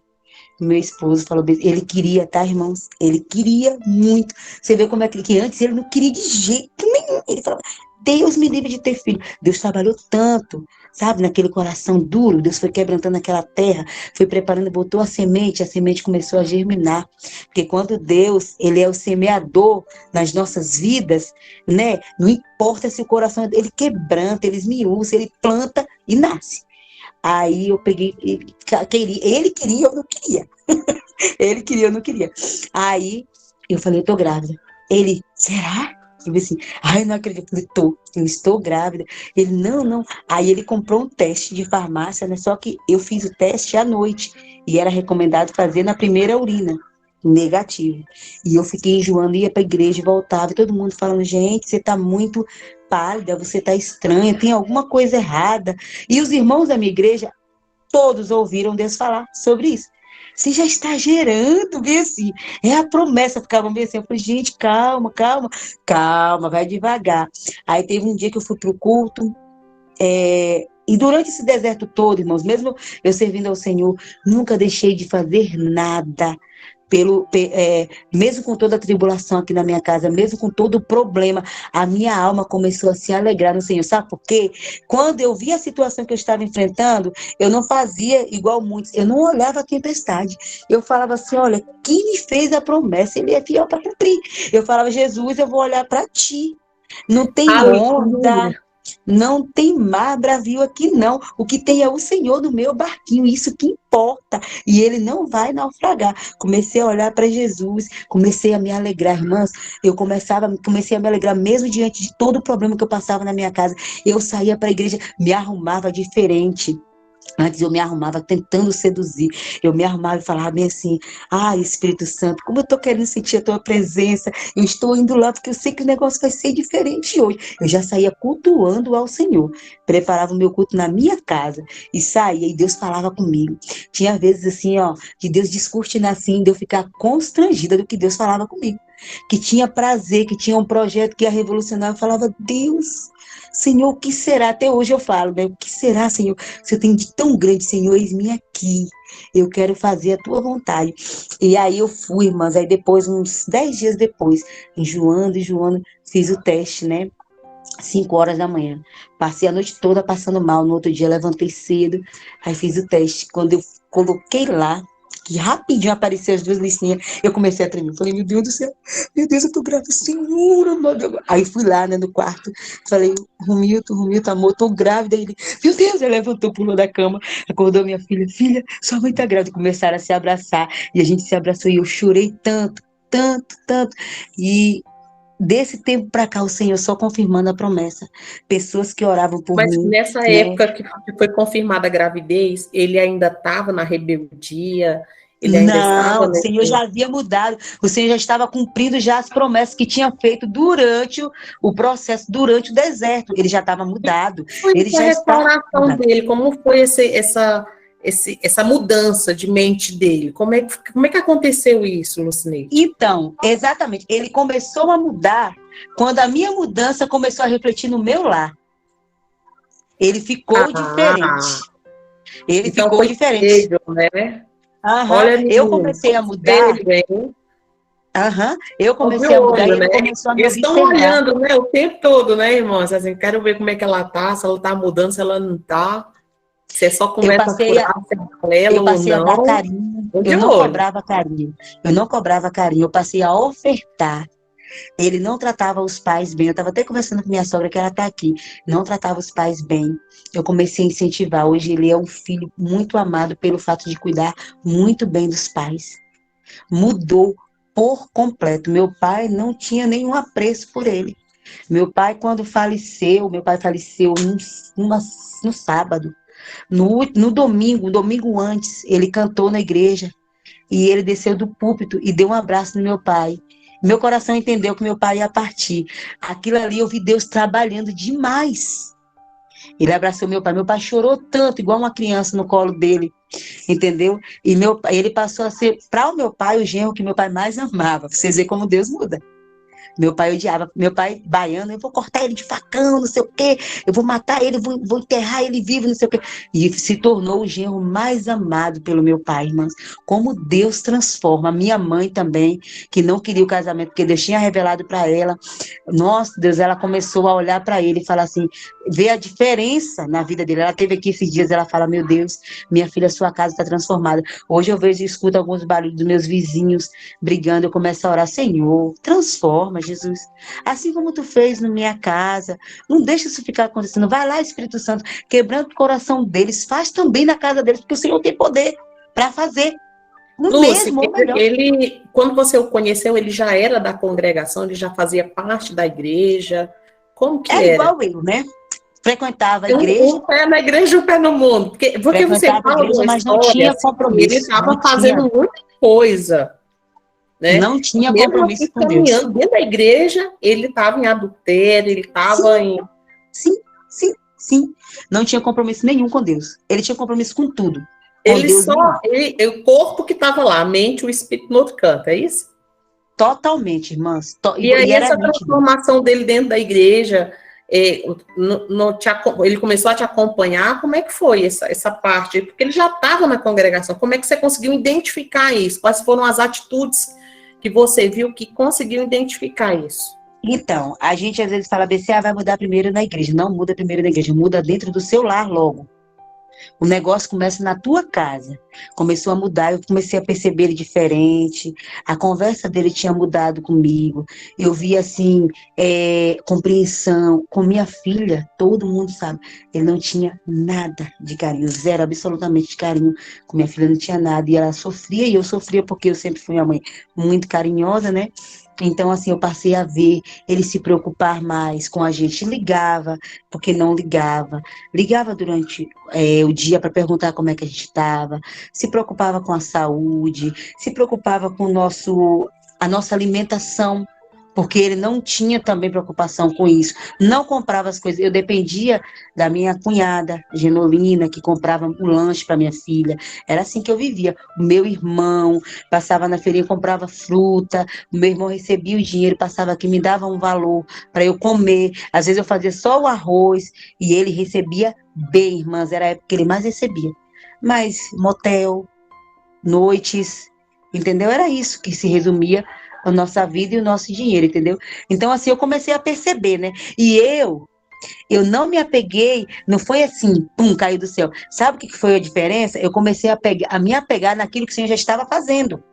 Meu esposo falou, ele queria, tá, irmãos? Ele queria muito. Você vê como é que antes ele não queria de jeito nenhum. Ele falava: Deus me livre de ter filho. Deus trabalhou tanto, sabe, naquele coração duro. Deus foi quebrantando aquela terra, foi preparando, botou a semente começou a germinar. Porque quando Deus, ele é o semeador nas nossas vidas, né? Não importa se o coração ele quebranta, ele esmiuça, ele planta e nasce. Aí eu peguei, ele queria, eu não queria. Ele queria, eu não queria. Aí eu falei: eu tô grávida. Ele: será? Eu disse assim: ai, eu não acredito. Eu falei: eu estou grávida. Ele: não, não. Aí ele comprou um teste de farmácia, né? Só que eu fiz o teste à noite e era recomendado fazer na primeira urina. Negativo. E eu fiquei enjoando, ia pra igreja e voltava, e todo mundo falando: gente, você tá muito pálida, você tá estranha, tem alguma coisa errada. E os irmãos da minha igreja, todos ouviram Deus falar sobre isso. Você já está gerando, bem assim. É a promessa, ficavam bem assim. Eu falei: gente, calma, calma, calma, vai devagar. Aí teve um dia que eu fui pro culto, e durante esse deserto todo, irmãos, mesmo eu servindo ao Senhor, nunca deixei de fazer nada. Mesmo com toda a tribulação aqui na minha casa, mesmo com todo o problema, a minha alma começou a se alegrar no Senhor. Sabe por quê? Quando eu vi a situação que eu estava enfrentando, eu não fazia igual muitos, eu não olhava a tempestade. Eu falava assim: olha, quem me fez a promessa, ele é fiel para cumprir. Eu falava: Jesus, eu vou olhar para ti. Não tem onda, Aleluia. não tem mar bravio aqui, não. O que tem é o Senhor no meu barquinho, isso que importa. E ele não vai naufragar. Comecei a olhar para Jesus, comecei a me alegrar, irmãs. Comecei a me alegrar, mesmo diante de todo o problema que eu passava na minha casa. Eu saía para a igreja, me arrumava diferente. Antes eu me arrumava tentando seduzir. Eu me arrumava e falava bem assim: ai, Espírito Santo, como eu estou querendo sentir a tua presença. Eu estou indo lá porque eu sei que o negócio vai ser diferente hoje. Eu já saía cultuando ao Senhor. Preparava o meu culto na minha casa e saía e Deus falava comigo. Tinha vezes assim, ó, de Deus descortinar assim, de eu ficar constrangida do que Deus falava comigo. Que tinha prazer, que tinha um projeto que ia revolucionar. Eu falava: Deus, Senhor, o que será? Até hoje eu falo, né? O que será, Senhor? Se eu tenho de tão grande, Senhor, eis-me aqui. Eu quero fazer a tua vontade. E aí eu fui, irmãs. Aí depois, uns 10 dias depois, enjoando, fiz o teste, né? 5 horas da manhã. Passei a noite toda passando mal. No outro dia levantei cedo. Aí fiz o teste. Quando eu coloquei lá, que rapidinho apareceu as duas listinhas, eu comecei a tremer. Falei: meu Deus do céu, meu Deus, eu tô grávida, Senhor, amado. Aí fui lá, né, no quarto. Falei: Romilton, amor, tô grávida. Ele: meu Deus, ele levantou, pulou da cama, acordou minha filha: filha, sua mãe tá grávida. Começaram a se abraçar. E a gente se abraçou e eu chorei tanto, tanto, tanto. E desse tempo para cá, o Senhor só confirmando a promessa. Pessoas que oravam por Mas mim, nessa né? época que foi confirmada a gravidez, ele ainda estava na rebeldia, ele ainda Não, estava o Senhor nesse. já havia mudado. O Senhor já estava cumprindo já as promessas que tinha feito durante o processo, durante o deserto. Ele já estava mudado. Foi Ele essa já estava restauração mudado. dele? Como foi essa mudança de mente dele? Como é que aconteceu isso, Lucineide? Então, exatamente, ele começou a mudar quando a minha mudança começou a refletir no meu lar. Ele ficou Ah, diferente. Ele então ficou foi diferente. espelho, né? Aham. Olha, Eu menino, comecei foi a mudar. espelho, hein? Aham. Eu Olha comecei a o mudar e olho, né? ele começou a me Eles estão observar. olhando, né, o tempo todo, né, irmãs? Assim, quero ver como é que ela tá, se ela tá mudando, se ela não tá, se é só Eu conversa passei furada, se é balela Eu ou passei a dar não. carinho, Tô eu de não olho. cobrava carinho, eu não cobrava carinho, eu passei a ofertar. Ele não tratava os pais bem. Eu estava até conversando com minha sogra, que ela está aqui. Não tratava os pais bem. Eu comecei a incentivar. Hoje ele é um filho muito amado pelo fato de cuidar muito bem dos pais. Mudou por completo. Meu pai não tinha nenhum apreço por ele. Meu pai faleceu no sábado. No domingo, um domingo antes, ele cantou na igreja e ele desceu do púlpito e deu um abraço no meu pai. Meu coração entendeu que meu pai ia partir. Aquilo ali eu vi Deus trabalhando demais. Ele abraçou meu pai chorou tanto, igual uma criança no colo dele, entendeu? E ele passou a ser, para o meu pai, o genro que meu pai mais amava. Pra vocês verem como Deus muda. Meu pai odiava, meu pai baiano, eu vou cortar ele de facão, não sei o quê, eu vou matar ele, vou enterrar ele vivo, não sei o quê. E se tornou o genro mais amado pelo meu pai, irmãs. Como Deus transforma. A minha mãe também, que não queria o casamento, porque Deus tinha revelado para ela. Nossa, Deus, ela começou a olhar para ele e falar assim, ver a diferença na vida dele. Ela teve aqui esses dias, ela fala: meu Deus, minha filha, sua casa está transformada. Hoje eu vejo e escuto alguns barulhos dos meus vizinhos brigando, eu começo a orar: Senhor, transforma, Jesus. Assim como tu fez na minha casa, não deixa isso ficar acontecendo. Vai lá, Espírito Santo, quebrando o coração deles, faz também na casa deles, porque o Senhor tem poder para fazer o Lúcia, mesmo ou melhor. quando você o conheceu, ele já era da congregação, ele já fazia parte da igreja. Como que Era era? igual eu, né? Frequentava a Um igreja, pé na igreja e um pé no mundo. Porque você frequentava a fala de igreja, uma mas não história tinha assim, que ele compromisso, estava fazendo muita coisa, né? não E tinha mesmo assim, compromisso com Deus. caminhando dentro da igreja, ele estava em adultério, ele estava Sim, em. sim, sim, sim. Não tinha compromisso nenhum com Deus. Ele tinha compromisso com tudo. Com Ele Deus, só. nenhum. O corpo que estava lá, a mente e o espírito no outro canto, é isso? Totalmente, irmãs. E aí, E era essa nítido. transformação dele dentro da igreja, ele começou a te acompanhar, como é que foi essa parte? Porque ele já estava na congregação, como é que você conseguiu identificar isso? Quais foram as atitudes que você viu que conseguiu identificar isso? Então, a gente às vezes fala: BCA vai mudar primeiro na igreja. Não muda primeiro na igreja, muda dentro do seu lar logo. O negócio começa na tua casa. Começou a mudar, eu comecei a perceber ele diferente. A conversa dele tinha mudado comigo. Eu vi assim, compreensão. Com minha filha, todo mundo sabe, ele não tinha nada de carinho, zero, absolutamente de carinho. Com minha filha não tinha nada. E ela sofria e eu sofria porque eu sempre fui uma mãe muito carinhosa, né? Então, assim, eu passei a ver ele se preocupar mais com a gente. Ligava, porque não ligava. Ligava durante o dia para perguntar como é que a gente estava. Se preocupava com a saúde, se preocupava com a nossa alimentação, porque ele não tinha também preocupação com isso. Não comprava as coisas. Eu dependia da minha cunhada, Genolina, que comprava o lanche para minha filha. Era assim que eu vivia. O meu irmão passava na feirinha, comprava fruta. O meu irmão recebia o dinheiro, passava aqui, me dava um valor para eu comer. Às vezes eu fazia só o arroz e ele recebia bem, irmãs. Era a época que ele mais recebia. Mas motel, noites, entendeu? Era isso que se resumia a nossa vida e o nosso dinheiro, entendeu? Então, assim, eu comecei a perceber, né? E eu não me apeguei, não foi assim, pum, caiu do céu. Sabe o que foi a diferença? Eu comecei a me apegar naquilo que o Senhor já estava fazendo.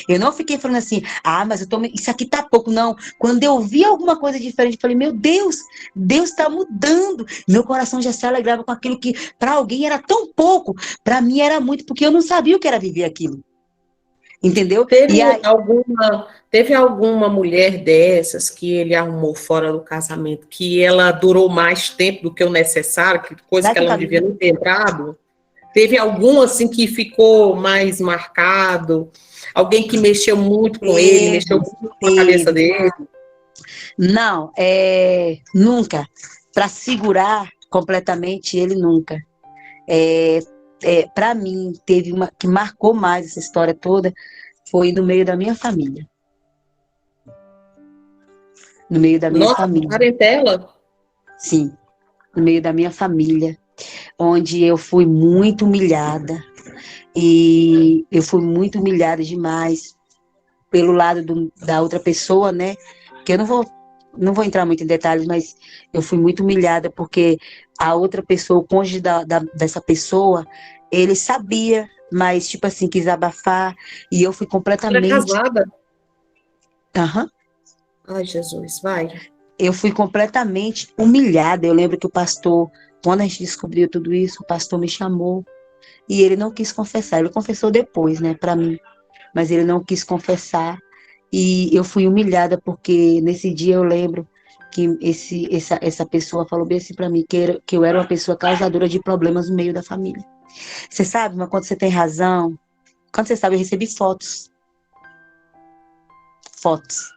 Eu não fiquei falando assim, mas isso aqui tá pouco, não. Quando eu vi alguma coisa diferente, eu falei, meu Deus, Deus está mudando. Meu coração já se alegrava com aquilo que para alguém era tão pouco, para mim era muito, porque eu não sabia o que era viver aquilo. Entendeu? Teve alguma mulher dessas que ele arrumou fora do casamento, que ela durou mais tempo do que o necessário, coisa que ela não devia nem ter entrado? Teve algum assim que ficou mais marcado? Alguém que mexeu muito com ele, mexeu muito com a cabeça dele? Não, nunca. Para segurar completamente ele, nunca. Para mim, teve uma que marcou mais essa história toda, foi no meio da minha família. No meio da minha família. Parentela? Sim, no meio da minha família, onde eu fui muito humilhada. E eu fui muito humilhada demais pelo lado da outra pessoa, né? Que eu não vou entrar muito em detalhes, mas eu fui muito humilhada porque a outra pessoa, o cônjuge dessa pessoa, ele sabia, mas, tipo assim, quis abafar, e eu fui completamente... Era casada? Aham. Ai, Jesus, vai. Eu fui completamente humilhada. Eu lembro que o pastor, quando a gente descobriu tudo isso, o pastor me chamou e ele não quis confessar. Ele confessou depois, né, para mim, mas ele não quis confessar. E eu fui humilhada porque nesse dia eu lembro que essa pessoa falou bem assim para mim, que eu era uma pessoa causadora de problemas no meio da família. Você sabe, mas quando você tem razão, quando você sabe, eu recebi fotos. Fotos.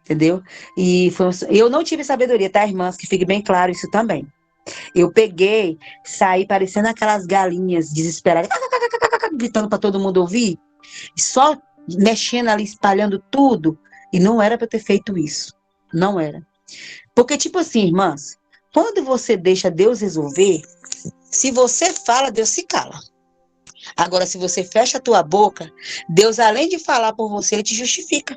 Entendeu? E eu não tive sabedoria, tá, irmãs? Que fique bem claro isso também. Eu peguei, saí parecendo aquelas galinhas desesperadas, gritando para todo mundo ouvir, só mexendo ali, espalhando tudo, e não era para ter feito isso. Não era. Porque, tipo assim, irmãs, quando você deixa Deus resolver, se você fala, Deus se cala. Agora, se você fecha a tua boca, Deus, além de falar por você, ele te justifica.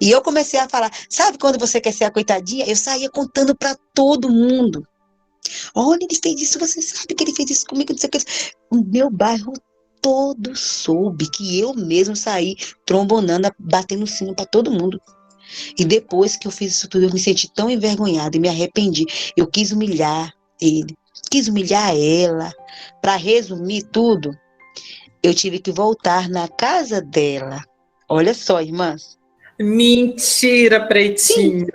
E eu comecei a falar, sabe quando você quer ser a coitadinha? Eu saía contando para todo mundo. Olha, ele fez isso, você sabe que ele fez isso comigo, não sei o que. O meu bairro todo soube que eu mesmo saí trombonando, batendo sino para todo mundo. E depois que eu fiz isso tudo, eu me senti tão envergonhada e me arrependi. Eu quis humilhar ele, quis humilhar ela. Para resumir tudo, eu tive que voltar na casa dela. Olha só, irmãs. Mentira, pretinha.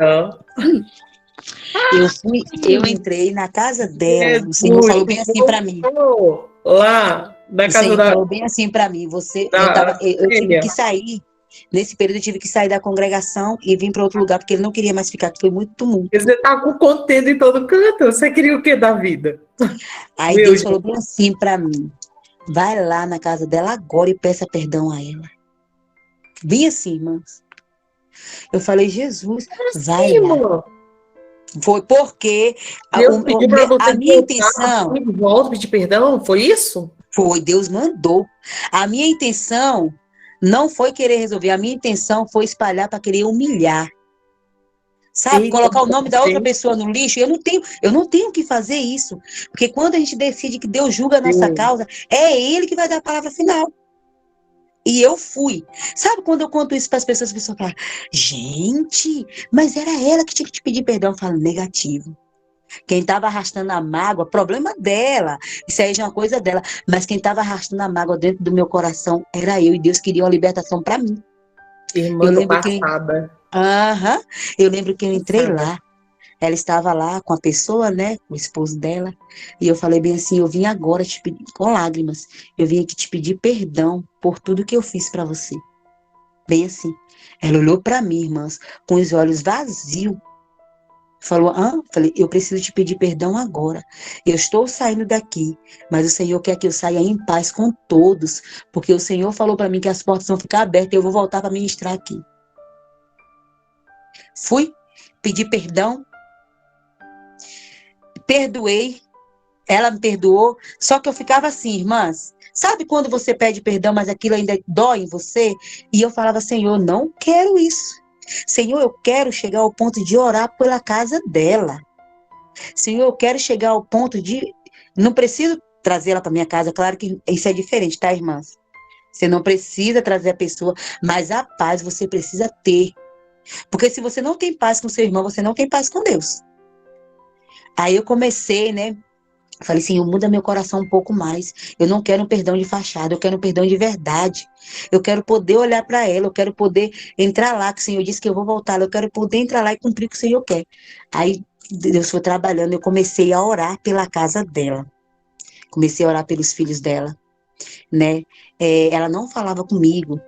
Sim. Eu entrei na casa dela. O Senhor falou bem assim para mim. Lá na casa Senhor falou bem assim para mim. Eu tive que sair. Nesse período eu tive que sair da congregação e vir para outro lugar, porque ele não queria mais ficar, que foi muito tumulto. Você estava com contendo em todo canto. Você queria o que da vida? Aí Deus falou bem assim para mim. Vai lá na casa dela agora e peça perdão a ela. Bem assim, irmãs. Eu falei, Jesus, vai lá. Foi porque a minha intenção... Volta pedir perdão, foi isso? Foi, Deus mandou. A minha intenção não foi querer resolver, a minha intenção foi espalhar para querer humilhar. Sabe, colocar o nome da outra pessoa no lixo, eu não tenho que fazer isso. Porque quando a gente decide que Deus julga a nossa causa, é Ele que vai dar a palavra final. E eu fui. Sabe quando eu conto isso para as pessoas falam, gente, mas era ela que tinha que te pedir perdão. Eu falo, negativo. Quem estava arrastando a mágoa, problema dela. Isso aí já é uma coisa dela. Mas quem estava arrastando a mágoa dentro do meu coração era eu. E Deus queria uma libertação para mim. Irmã Eu do lembro que, passada. aham, eu lembro que eu entrei Passada. lá, ela estava lá com a pessoa, né, com o esposo dela, e eu falei bem assim, eu vim agora te pedir, com lágrimas, eu vim aqui te pedir perdão por tudo que eu fiz para você. Bem assim. Ela olhou para mim, irmãs, com os olhos vazios. Falou, falei, eu preciso te pedir perdão agora. Eu estou saindo daqui, mas o Senhor quer que eu saia em paz com todos, porque o Senhor falou para mim que as portas vão ficar abertas e eu vou voltar para ministrar aqui. Fui, pedi perdão, perdoei, ela me perdoou, só que eu ficava assim, irmãs, sabe quando você pede perdão, mas aquilo ainda dói em você? E eu falava, Senhor, não quero isso. Senhor, eu quero chegar ao ponto de orar pela casa dela. Senhor, eu quero chegar ao ponto de... Não preciso trazer ela para minha casa, claro que isso é diferente, tá, irmãs? Você não precisa trazer a pessoa, mas a paz você precisa ter. Porque se você não tem paz com seu irmão, você não tem paz com Deus. Aí eu comecei, né? Falei, Senhor, muda meu coração um pouco mais. Eu não quero um perdão de fachada, eu quero um perdão de verdade. Eu quero poder olhar para ela, eu quero poder entrar lá, que o Senhor disse que eu vou voltar, eu quero poder entrar lá e cumprir o que o Senhor quer. Aí Deus foi trabalhando, eu comecei a orar pela casa dela. Comecei a orar pelos filhos dela, né? Ela não falava comigo.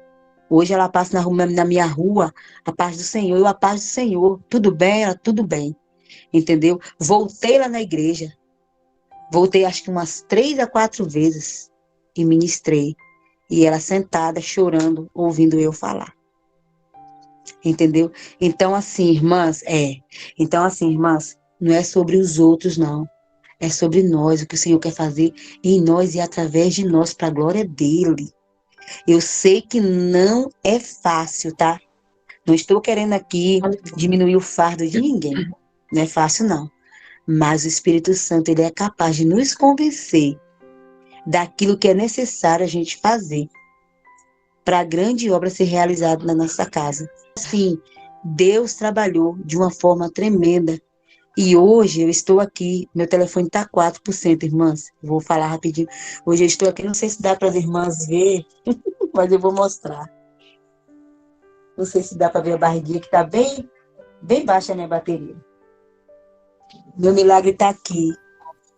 Hoje ela passa na minha rua, a paz do Senhor, eu a paz do Senhor. Tudo bem? Ela, tudo bem. Entendeu? Voltei lá na igreja. Voltei acho que umas 3 a 4 vezes e ministrei. E ela sentada, chorando, ouvindo eu falar. Entendeu? Então, assim, irmãs, não é sobre os outros, não. É sobre nós, o que o Senhor quer fazer em nós e através de nós, para a glória dele. Eu sei que não é fácil, tá? Não estou querendo aqui diminuir o fardo de ninguém. Não é fácil, não. Mas o Espírito Santo, ele é capaz de nos convencer daquilo que é necessário a gente fazer para a grande obra ser realizada na nossa casa. Assim, Deus trabalhou de uma forma tremenda. E hoje eu estou aqui, meu telefone está 4%, irmãs. Vou falar rapidinho. Hoje eu estou aqui, não sei se dá para as irmãs ver, mas eu vou mostrar. Não sei se dá para ver a barriguinha, que está bem, bem baixa a minha bateria. Meu milagre está aqui,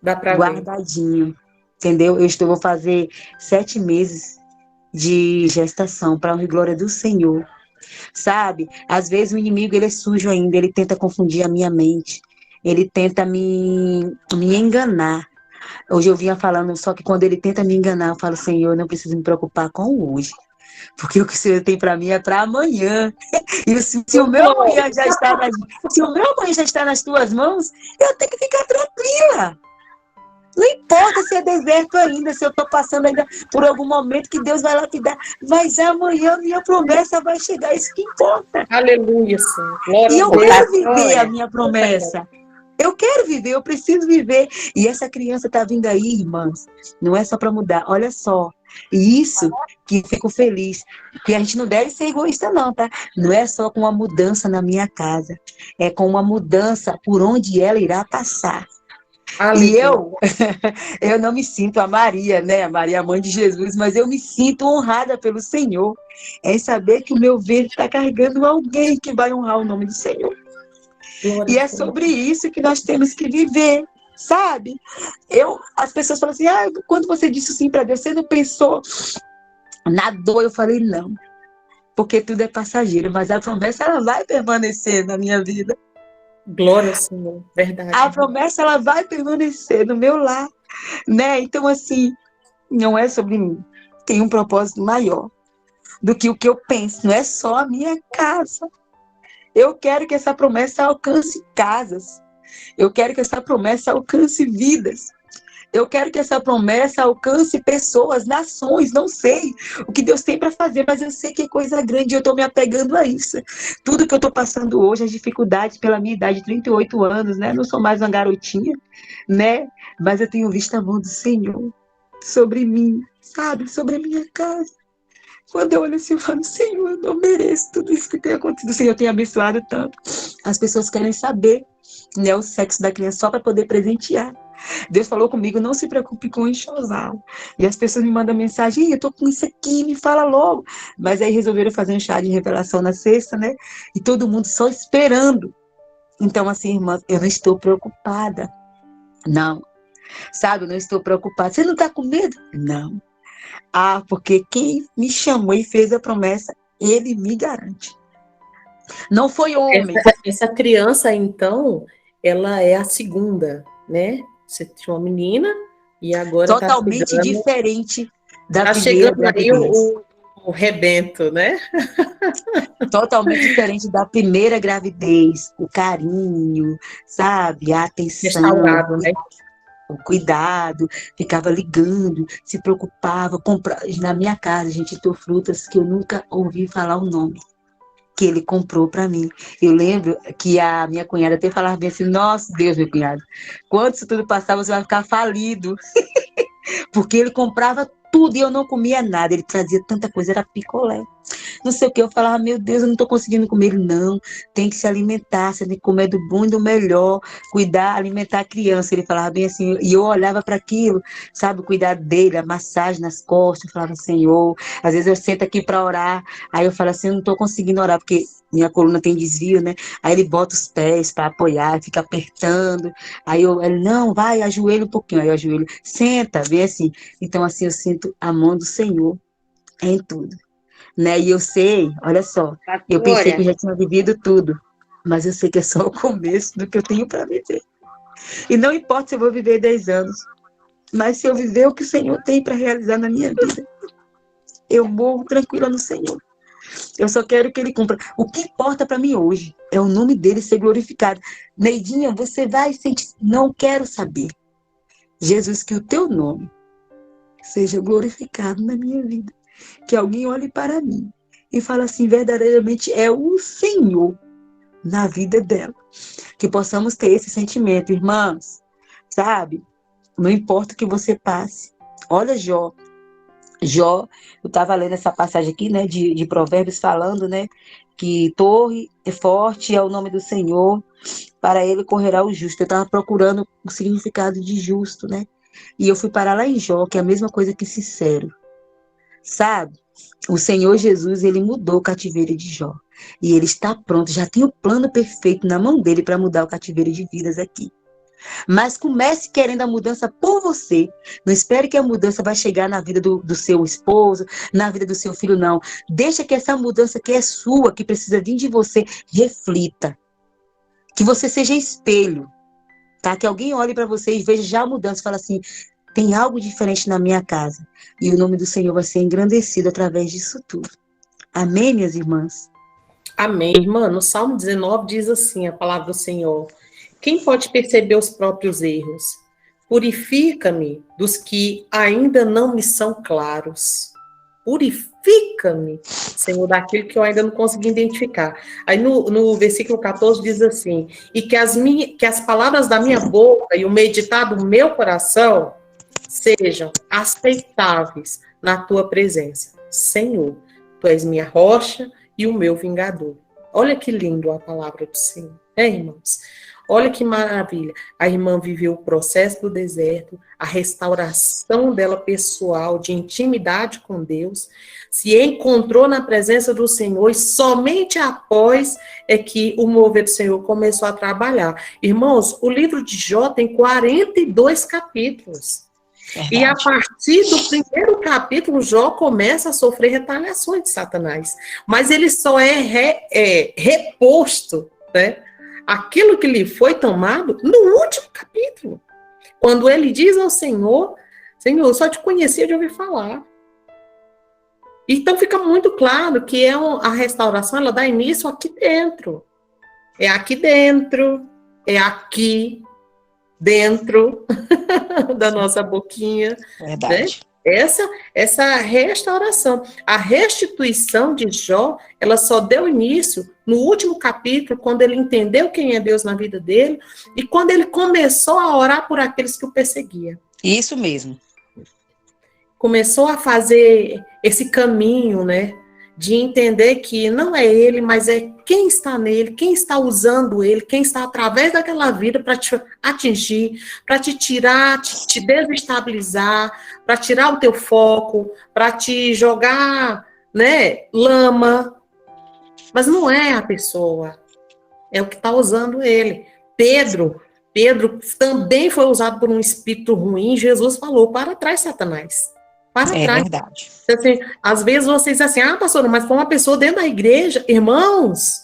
Dá para ver. guardadinho. Entendeu? Vou fazer 7 meses de gestação para a glória do Senhor. Sabe? Às vezes o inimigo, ele é sujo ainda, ele tenta confundir a minha mente. Ele tenta me enganar. Hoje eu vinha falando, só que quando ele tenta me enganar, eu falo, Senhor, eu não preciso me preocupar com hoje. Porque o que o Senhor tem para mim é para amanhã. E se o meu amanhã já está nas tuas mãos, eu tenho que ficar tranquila. Não importa se é deserto ainda, se eu estou passando ainda por algum momento que Deus vai lapidar, mas amanhã minha promessa vai chegar, isso que importa. Aleluia, Senhor. Glória E eu a Deus. quero viver a minha promessa. Eu quero viver, eu preciso viver. E essa criança está vindo aí, irmãs, não é só para mudar, olha só. E isso que fico feliz, que a gente não deve ser egoísta não, tá? Não é só com uma mudança na minha casa, é com uma mudança por onde ela irá passar. E eu não me sinto a Maria, né? A Maria, mãe de Jesus, mas eu me sinto honrada pelo Senhor. É saber que o meu ventre está carregando alguém que vai honrar o nome do Senhor. E é sobre isso que nós temos que viver, sabe? As pessoas falam assim, quando você disse sim para Deus, você não pensou na dor? Eu falei, não. Porque tudo é passageiro, mas a promessa, ela vai permanecer na minha vida. Glória ao Senhor, verdade. A promessa, ela vai permanecer no meu lar, né? Então, assim, não é sobre mim. Tem um propósito maior do que o que eu penso. Não é só a minha casa. Eu quero que essa promessa alcance casas. Eu quero que essa promessa alcance vidas. Eu quero que essa promessa alcance pessoas, nações, não sei o que Deus tem para fazer, mas eu sei que é coisa grande e eu estou me apegando a isso. Tudo que eu estou passando hoje, as dificuldades pela minha idade, 38 anos, né? Não sou mais uma garotinha, né? Mas eu tenho visto a mão do Senhor sobre mim, sabe? Sobre a minha casa. Quando eu olho assim, eu falo, Senhor, eu não mereço tudo isso que tem acontecido. O Senhor tem abençoado tanto. As pessoas querem saber, né, o sexo da criança só para poder presentear. Deus falou comigo, não se preocupe com enxoval. E as pessoas me mandam mensagem, eu tô com isso aqui, me fala logo. Mas aí resolveram fazer um chá de revelação na sexta, né? E todo mundo só esperando. Então, assim, irmã, eu não estou preocupada. Não. Sabe, eu não estou preocupada. Você não está com medo? Não. Ah, porque quem me chamou e fez a promessa, ele me garante. Não foi homem. Essa criança, então, ela é a segunda, né? Você tinha uma menina e agora totalmente diferente da tá primeira chegando aí gravidez. o rebento, né? Totalmente diferente da primeira gravidez. O carinho, sabe? A atenção. Restaurado, né? O cuidado, ficava ligando, se preocupava, comprava. Na minha casa, a gente tem frutas que eu nunca ouvi falar o nome, que ele comprou para mim. Eu lembro que a minha cunhada até falava bem assim, nossa, Deus, meu cunhado, quando isso tudo passar, você vai ficar falido. Porque ele comprava tudo e eu não comia nada. Ele trazia tanta coisa, era picolé. Não sei o que, eu falava, meu Deus, eu não estou conseguindo comer. Ele, não, tem que se alimentar, você tem que comer do bom e do melhor, cuidar, alimentar a criança. Ele falava bem assim, e eu olhava para aquilo, sabe, o cuidado dele, a massagem nas costas, eu falava, Senhor, às vezes eu sento aqui para orar, aí eu falo assim, eu não estou conseguindo orar, porque minha coluna tem desvio, né? Aí ele bota os pés para apoiar, fica apertando, aí ele, não, vai, ajoelha um pouquinho, aí eu ajoelho, senta, vem assim. Então, assim, eu sinto a mão do Senhor em tudo. Né? E eu sei, olha só, eu pensei que eu já tinha vivido tudo, mas eu sei que é só o começo do que eu tenho para viver. E não importa se eu vou viver 10 anos, mas se eu viver o que o Senhor tem para realizar na minha vida, eu morro tranquila no Senhor. Eu só quero que Ele cumpra. O que importa para mim hoje é o nome dele ser glorificado. Neidinha, você vai sentir. Não quero saber. Jesus, que o teu nome seja glorificado na minha vida. Que alguém olhe para mim e fale assim, verdadeiramente é o Senhor na vida dela. Que possamos ter esse sentimento, irmãs, sabe? Não importa o que você passe. Olha Jó, eu estava lendo essa passagem aqui, né, de Provérbios falando, né, que torre é forte é o nome do Senhor, para ele correrá o justo. Eu estava procurando o significado de justo, né, e eu fui parar lá em Jó, que é a mesma coisa que sincero. Sabe? O Senhor Jesus, ele mudou o cativeiro de Jó. E ele está pronto, já tem o plano perfeito na mão dele para mudar o cativeiro de vidas aqui. Mas comece querendo a mudança por você. Não espere que a mudança vai chegar na vida do seu esposo, na vida do seu filho, não. Deixa que essa mudança que é sua, que precisa vir de você, reflita. Que você seja espelho. Tá? Que alguém olhe para você e veja já a mudança e fala assim, tem algo diferente na minha casa. E o nome do Senhor vai ser engrandecido através disso tudo. Amém, minhas irmãs? Amém. Irmã, no Salmo 19 diz assim, a palavra do Senhor. Quem pode perceber os próprios erros? Purifica-me dos que ainda não me são claros. Purifica-me, Senhor, daquilo que eu ainda não consegui identificar. Aí no versículo 14 diz assim, e que as palavras da minha boca e o meditar do meu coração sejam aceitáveis na tua presença. Senhor, tu és minha rocha e o meu vingador. Olha que lindo a palavra do Senhor, irmãos? Olha que maravilha. A irmã viveu o processo do deserto, a restauração dela pessoal, de intimidade com Deus, se encontrou na presença do Senhor e somente após é que o mover do Senhor começou a trabalhar. Irmãos, o livro de Jó tem 42 capítulos. Verdade. E a partir do primeiro capítulo, Jó começa a sofrer retaliações de Satanás. Mas ele só é reposto, né? Aquilo que lhe foi tomado no último capítulo. Quando ele diz ao Senhor, Senhor, eu só te conhecia de ouvir falar. Então fica muito claro que a restauração, ela dá início aqui dentro. É aqui dentro, é aqui dentro da nossa boquinha. Verdade. Né? Essa restauração, a restituição de Jó, ela só deu início no último capítulo, quando ele entendeu quem é Deus na vida dele e quando ele começou a orar por aqueles que o perseguiam. Isso mesmo. Começou a fazer esse caminho, né, de entender que não é ele, mas é quem está nele, quem está usando ele, quem está através daquela vida para te atingir, para te tirar, te desestabilizar, para tirar o teu foco, para te jogar, né, lama. Mas não é a pessoa, é o que está usando ele. Pedro também foi usado por um espírito ruim. Jesus falou: para trás, Satanás. Para É trás. verdade. Assim, às vezes vocês dizem assim, pastora, mas foi uma pessoa dentro da igreja. Irmãos,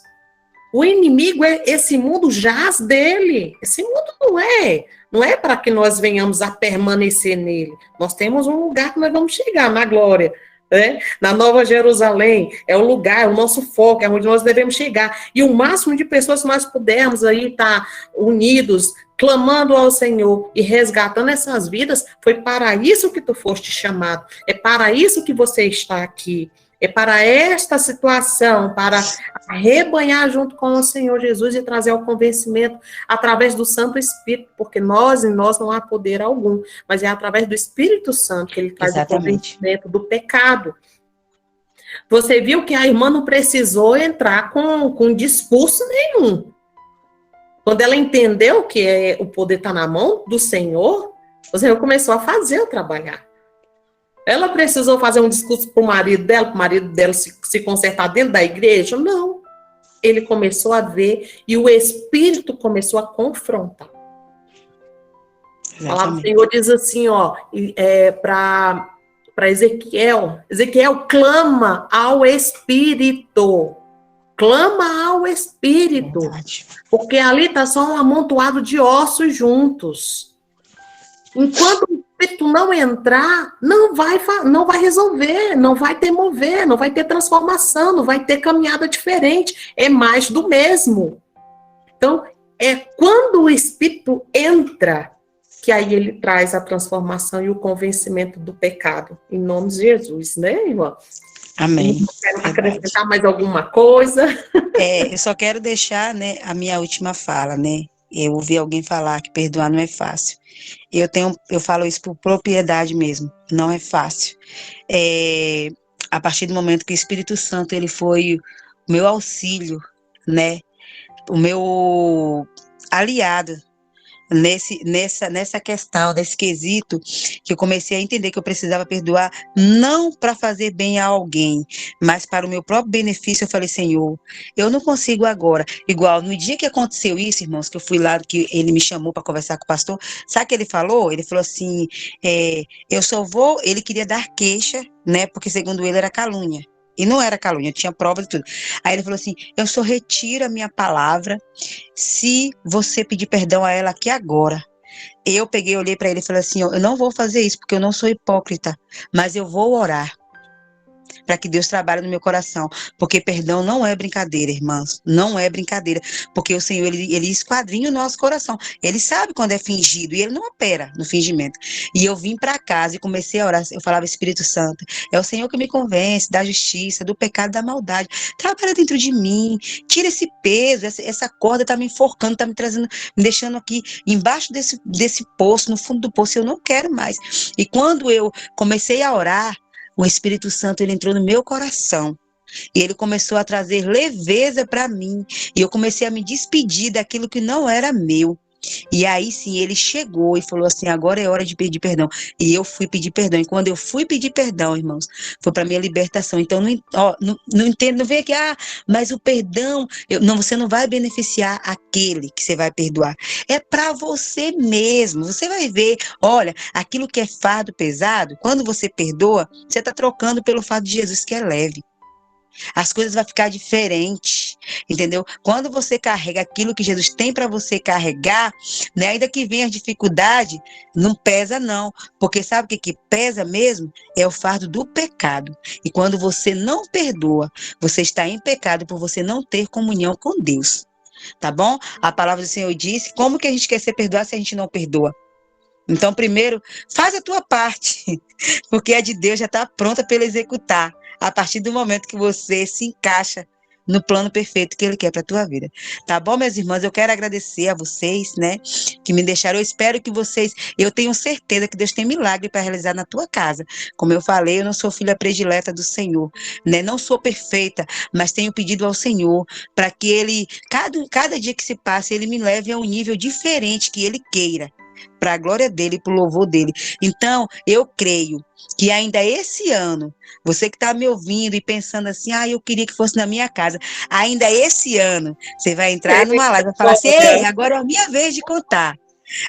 o inimigo é esse mundo jaz dele. Esse mundo não é para que nós venhamos a permanecer nele. Nós temos um lugar que nós vamos chegar na glória. Né? Na Nova Jerusalém, é o lugar, é o nosso foco, é onde nós devemos chegar. E o máximo de pessoas que nós pudermos aí estar unidos, clamando ao Senhor e resgatando essas vidas, foi para isso que tu foste chamado. É para isso que você está aqui. É para esta situação, para rebanhar junto com o Senhor Jesus e trazer ao convencimento através do Santo Espírito, porque em nós não há poder algum, mas é através do Espírito Santo que ele traz Exatamente. o convencimento do pecado. Você viu que a irmã não precisou entrar com discurso nenhum. Quando ela entendeu que o poder está na mão do Senhor, o Senhor começou a fazer o trabalhar. Ela precisou fazer um discurso para o marido dela se consertar dentro da igreja? Não. Ele começou a ver e o Espírito começou a confrontar. A palavra do Senhor diz assim, para Ezequiel, clama ao Espírito. Clama ao Espírito. Verdade. Porque ali está só um amontoado de ossos juntos. Enquanto o Espírito não entrar, não vai resolver, não vai ter mover, não vai ter transformação, não vai ter caminhada diferente. É mais do mesmo. Então, é quando o Espírito entra, que aí ele traz a transformação e o convencimento do pecado. Em nome de Jesus, né, irmã? Amém. Quero acrescentar mais alguma coisa? Eu só quero deixar, né, a minha última fala, né? Eu ouvi alguém falar que perdoar não é fácil. Eu falo isso por propriedade mesmo, não é fácil. A partir do momento que o Espírito Santo ele foi o meu auxílio, né? O meu aliado nessa questão, nesse quesito, que eu comecei a entender que eu precisava perdoar, não para fazer bem a alguém, mas para o meu próprio benefício. Eu falei: Senhor, eu não consigo agora. Igual no dia que aconteceu isso, irmãos, que eu fui lá, que ele me chamou para conversar com o pastor, sabe o que ele falou? Ele falou assim, ele queria dar queixa, né, porque segundo ele era calúnia. E não era calúnia, tinha prova de tudo. Aí ele falou assim: eu só retiro a minha palavra se você pedir perdão a ela aqui agora. Eu peguei, olhei para ele e falei assim: eu não vou fazer isso, porque eu não sou hipócrita, mas eu vou orar para que Deus trabalhe no meu coração, porque perdão não é brincadeira, irmãos, não é brincadeira, porque o Senhor, ele esquadrinha o nosso coração, ele sabe quando é fingido, e ele não opera no fingimento. E eu vim para casa e comecei a orar, eu falava: Espírito Santo, é o Senhor que me convence da justiça, do pecado, da maldade, trabalha dentro de mim, tira esse peso, essa corda tá me enforcando, tá me trazendo, me deixando aqui embaixo desse poço, no fundo do poço, eu não quero mais. E quando eu comecei a orar, o Espírito Santo, ele entrou no meu coração e ele começou a trazer leveza para mim, e eu comecei a me despedir daquilo que não era meu. E aí sim, ele chegou e falou assim: agora é hora de pedir perdão. E eu fui pedir perdão. E quando eu fui pedir perdão, irmãos, foi para minha libertação. Então, não entendo, não vem aqui, mas o perdão, você não vai beneficiar aquele que você vai perdoar. É para você mesmo. Você vai ver, olha, aquilo que é fardo pesado, quando você perdoa, você está trocando pelo fardo de Jesus, que é leve. As coisas vão ficar diferentes, entendeu? Quando você carrega aquilo que Jesus tem para você carregar, né, ainda que venha as dificuldades, não pesa não, porque sabe o que pesa mesmo? É o fardo do pecado. E quando você não perdoa, você está em pecado por você não ter comunhão com Deus, tá bom? A palavra do Senhor disse: como que a gente quer ser perdoado se a gente não perdoa? Então, primeiro, faz a tua parte, porque a de Deus já está pronta para ele executar. A partir do momento que você se encaixa no plano perfeito que Ele quer para a tua vida. Tá bom, meus irmãos? Eu quero agradecer a vocês, né, que me deixaram. Eu espero que vocês, eu tenho certeza que Deus tem milagre para realizar na tua casa. Como eu falei, eu não sou filha predileta do Senhor, né? Não sou perfeita, mas tenho pedido ao Senhor para que Ele, cada dia que se passa, Ele me leve a um nível diferente que Ele queira, para a glória dele, para o louvor dele. Então, eu creio que ainda esse ano, você que está me ouvindo e pensando assim, eu queria que fosse na minha casa, ainda esse ano, você vai entrar numa live e falar assim, ei, agora é a minha vez de contar.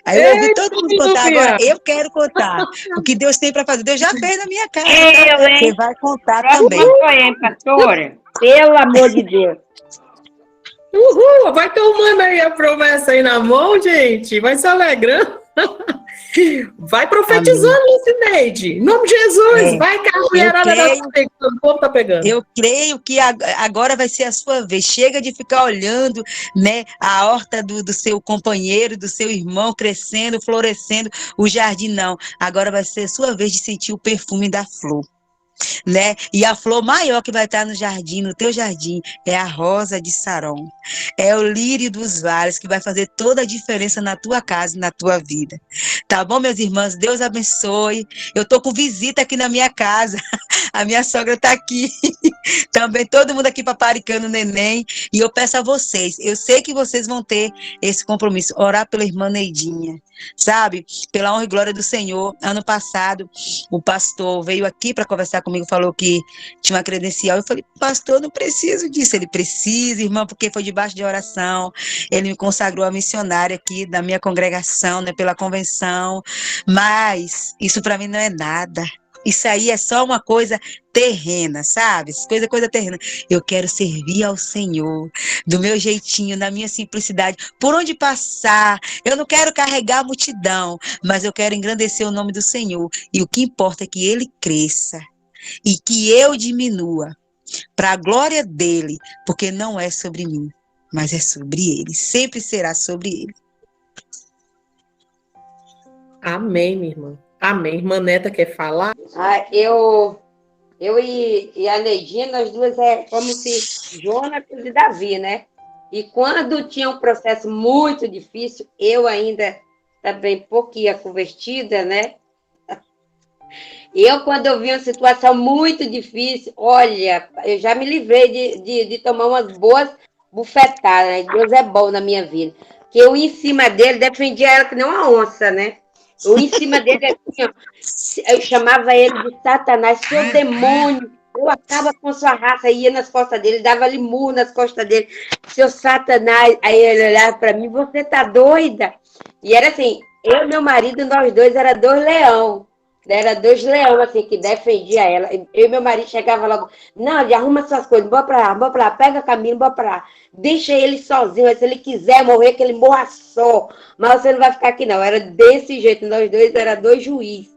Aí eu ouvi todo mundo contar, agora eu quero contar o que Deus tem para fazer. Deus já fez na minha casa, tá? Você vai contar também. Foi, pastora? Pelo amor de Deus. Uhul, vai tomando aí a promessa aí na mão, gente. Vai se alegrando. Vai profetizando, Lucineide. Em nome de Jesus. Vai que a mulherada tá pegando, o povo tá pegando. Eu creio que agora vai ser a sua vez. Chega de ficar olhando, né, a horta do seu companheiro, do seu irmão crescendo, florescendo, o jardim não. Agora vai ser a sua vez de sentir o perfume da flor, né? E a flor maior que vai estar no jardim, no teu jardim, é a rosa de Saron. É o lírio dos vales que vai fazer toda a diferença na tua casa e na tua vida. Tá bom, meus irmãos? Deus abençoe. Eu tô com visita aqui na minha casa. A minha sogra tá aqui. Também todo mundo aqui paparicando o neném. E eu peço a vocês, eu sei que vocês vão ter esse compromisso, orar pela irmã Neidinha, sabe? Pela honra e glória do Senhor. Ano passado, o pastor veio aqui para conversar comigo, falou que tinha uma credencial. Eu falei, pastor, não preciso disso. Ele precisa, irmã, porque foi debaixo de oração. Ele me consagrou a missionária aqui da minha congregação, né, pela convenção. Mas isso para mim não é nada. Isso aí é só uma coisa terrena, sabe? Coisa terrena. Eu quero servir ao Senhor, do meu jeitinho, na minha simplicidade, por onde passar. Eu não quero carregar a multidão, mas eu quero engrandecer o nome do Senhor. E o que importa é que Ele cresça e que eu diminua, para a glória dEle, porque não é sobre mim, mas é sobre Ele. Sempre será sobre Ele. Amém, minha irmã. Amém. Irmã Neta quer falar? Eu e a Neidinha, nós duas é como se Jonas e Davi, né? E quando tinha um processo muito difícil, eu ainda também pouquinho convertida, né? Quando eu vi uma situação muito difícil, olha, eu já me livrei de tomar umas boas bufetadas, né? Deus é bom na minha vida. Que eu, em cima dele, defendia ela que nem uma onça, né? Eu, em cima dele, assim, ó, eu chamava ele de Satanás, seu demônio, eu acaba com sua raça, ia nas costas dele, dava-lhe murro nas costas dele, seu Satanás. Aí ele olhava para mim, você tá doida? E era assim, eu e meu marido, nós dois, era dois leão. Era dois leões, assim, que defendia ela. Eu e meu marido chegava logo, não, arruma suas coisas, bora pra lá, pega caminho, bora pra lá. Deixa ele sozinho, se ele quiser morrer, que ele morra só. Mas você não vai ficar aqui, não. Era desse jeito, nós dois, era dois juízes.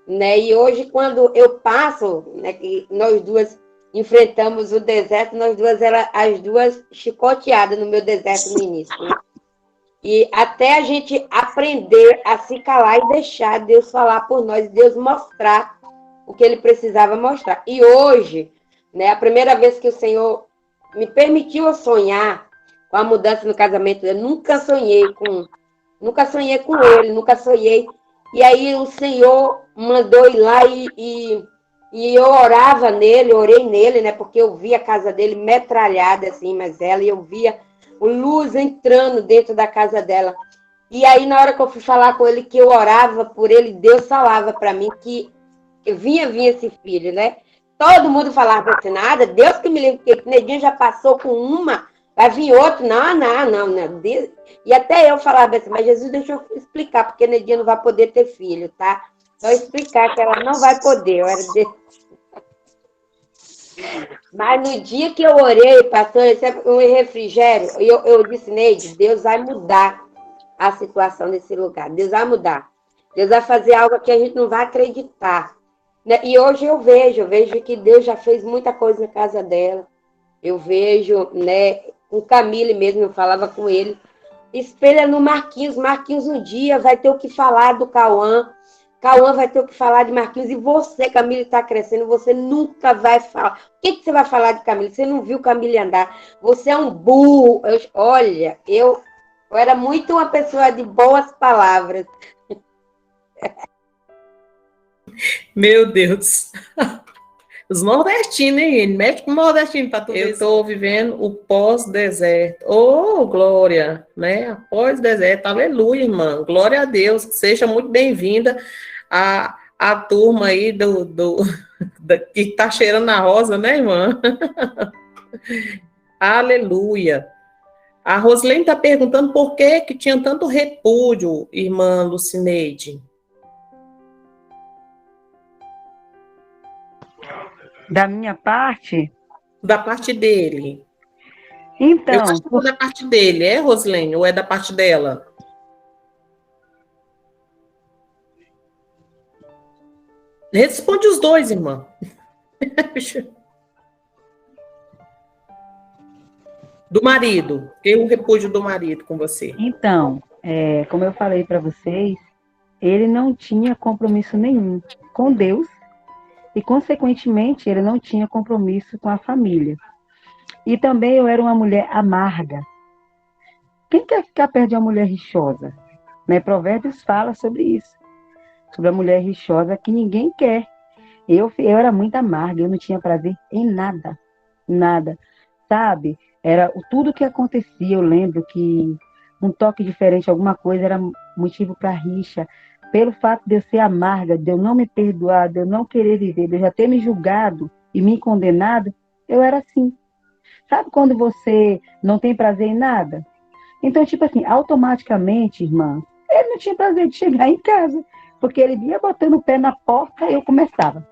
Né? E hoje, quando eu passo, né, que nós duas enfrentamos o deserto, nós duas eram as duas chicoteadas no meu deserto no início. Né? E até a gente aprender a se calar e deixar Deus falar por nós, Deus mostrar o que Ele precisava mostrar. E hoje, né, a primeira vez que o Senhor me permitiu sonhar com a mudança no casamento, eu nunca sonhei com ele, nunca sonhei. E aí o Senhor mandou ir lá e eu orava nele, orei nele, né, porque eu via a casa dele metralhada assim, mas ela, e eu via luz entrando dentro da casa dela. E aí, na hora que eu fui falar com ele, que eu orava por ele, Deus falava para mim que vinha esse filho, né? Todo mundo falava assim, nada, Deus que me livre, porque Neidinha já passou com uma, vai vir outro, não. Deus... E até eu falava assim, mas Jesus, deixa eu explicar, porque Neidinha não vai poder ter filho, tá? Só explicar que ela não vai poder, eu era desse... Mas no dia que eu orei, pastor, um refrigério, eu disse, Neide, Deus vai mudar a situação desse lugar. Deus vai mudar. Deus vai fazer algo que a gente não vai acreditar. E hoje eu vejo que Deus já fez muita coisa na casa dela. Eu vejo, né, com Camille mesmo, eu falava com ele, espelha no Marquinhos um dia vai ter o que falar do Cauã, Cauã vai ter o que falar de Marquinhos, e você, Camila, está crescendo, você nunca vai falar. O que você vai falar de Camila? Você não viu Camila andar. Você é um burro. Olha, eu era muito uma pessoa de boas palavras. Meu Deus. Os nordestinos, hein? Ele mexe com o nordestino para tudo isso. Eu estou vivendo o pós-deserto. Oh, glória, né? Pós-deserto. Aleluia, irmã. Glória a Deus. Seja muito bem-vinda à turma aí que está cheirando a rosa, né, irmã? Aleluia. A Roslene está perguntando por que tinha tanto repúdio, irmã Lucineide. Da minha parte? Da parte dele. Então. Eu acho que é da parte dele, é, Roslene? Ou é da parte dela? Responde os dois, irmã. Do marido. Tem o repúdio do marido com você. Então, como eu falei para vocês, ele não tinha compromisso nenhum com Deus e, consequentemente, ele não tinha compromisso com a família. E também eu era uma mulher amarga. Quem quer ficar perto de uma mulher rixosa? Né? Provérbios fala sobre isso, sobre a mulher rixosa que ninguém quer. Eu era muito amarga, eu não tinha prazer em nada, nada, sabe? Era tudo que acontecia, eu lembro que um toque diferente, alguma coisa, era motivo para rixa. Pelo fato de eu ser amarga, de eu não me perdoar, de eu não querer viver, de eu já ter me julgado e me condenado, eu era assim. Sabe quando você não tem prazer em nada? Então, tipo assim, automaticamente, irmã, ele não tinha prazer de chegar em casa, porque ele ia botando o pé na porta e eu começava.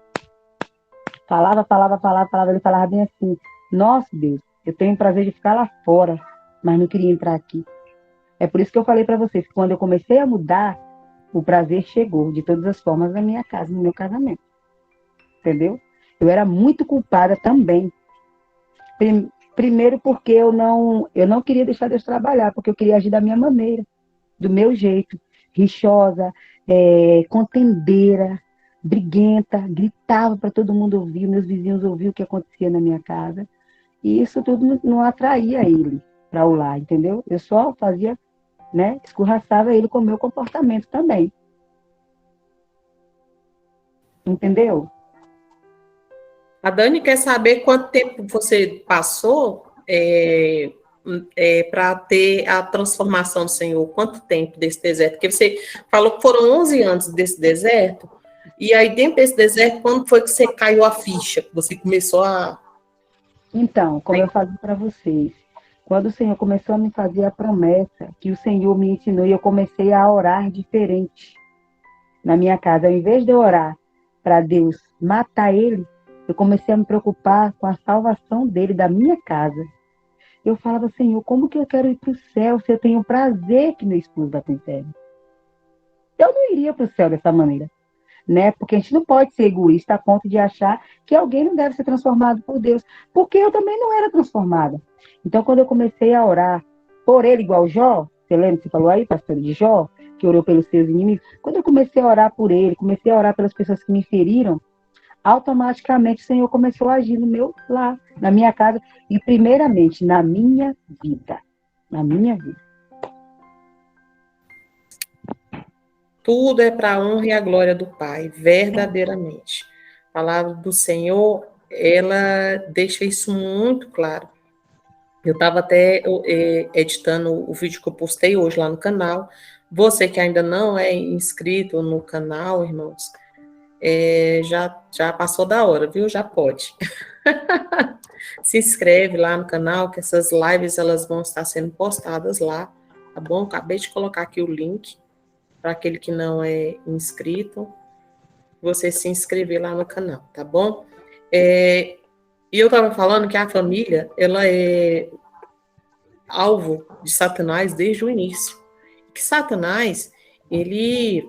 Falava, ele falava bem assim, nossa, Deus, eu tenho prazer de ficar lá fora, mas não queria entrar aqui. É por isso que eu falei para vocês, que quando eu comecei a mudar, o prazer chegou de todas as formas na minha casa, no meu casamento. Entendeu? Eu era muito culpada também. Primeiro porque eu não queria deixar Deus trabalhar, porque eu queria agir da minha maneira, do meu jeito, rixosa, contendeira, briguenta, gritava para todo mundo ouvir, meus vizinhos ouviam o que acontecia na minha casa, e isso tudo não atraía ele para o lar, entendeu? Eu só fazia, né, escorraçava ele com o meu comportamento também. Entendeu? A Dani quer saber quanto tempo você passou para ter a transformação do Senhor. Quanto tempo desse deserto? Porque você falou que foram 11 anos desse deserto. E aí, dentro desse deserto, quando foi que você caiu a ficha? Que você começou a... Então, como eu falei para vocês, quando o Senhor começou a me fazer a promessa, que o Senhor me ensinou, e eu comecei a orar diferente na minha casa. Ao invés de eu orar para Deus matar ele, eu comecei a me preocupar com a salvação dele, da minha casa. Eu falava, Senhor, como que eu quero ir para o céu se eu tenho prazer que meu esposo vá para o inferno? Eu não iria para o céu dessa maneira, né? Porque a gente não pode ser egoísta a ponto de achar que alguém não deve ser transformado por Deus, porque eu também não era transformada. Então, quando eu comecei a orar por ele, igual Jó, você lembra que você falou aí, pastor, de Jó, que orou pelos seus inimigos? Quando eu comecei a orar por ele, comecei a orar pelas pessoas que me feriram, automaticamente o Senhor começou a agir no meu lar, na minha casa, e primeiramente na minha vida. Na minha vida. Tudo é para a honra e a glória do Pai, verdadeiramente. A palavra do Senhor, ela deixa isso muito claro. Eu estava até editando o vídeo que eu postei hoje lá no canal. Você que ainda não é inscrito no canal, irmãos, já passou da hora, viu? Já pode. Se inscreve lá no canal, que essas lives elas vão estar sendo postadas lá, tá bom? Acabei de colocar aqui o link para aquele que não é inscrito, você se inscrever lá no canal, tá bom? E eu estava falando que a família, ela é alvo de Satanás desde o início. Que Satanás, ele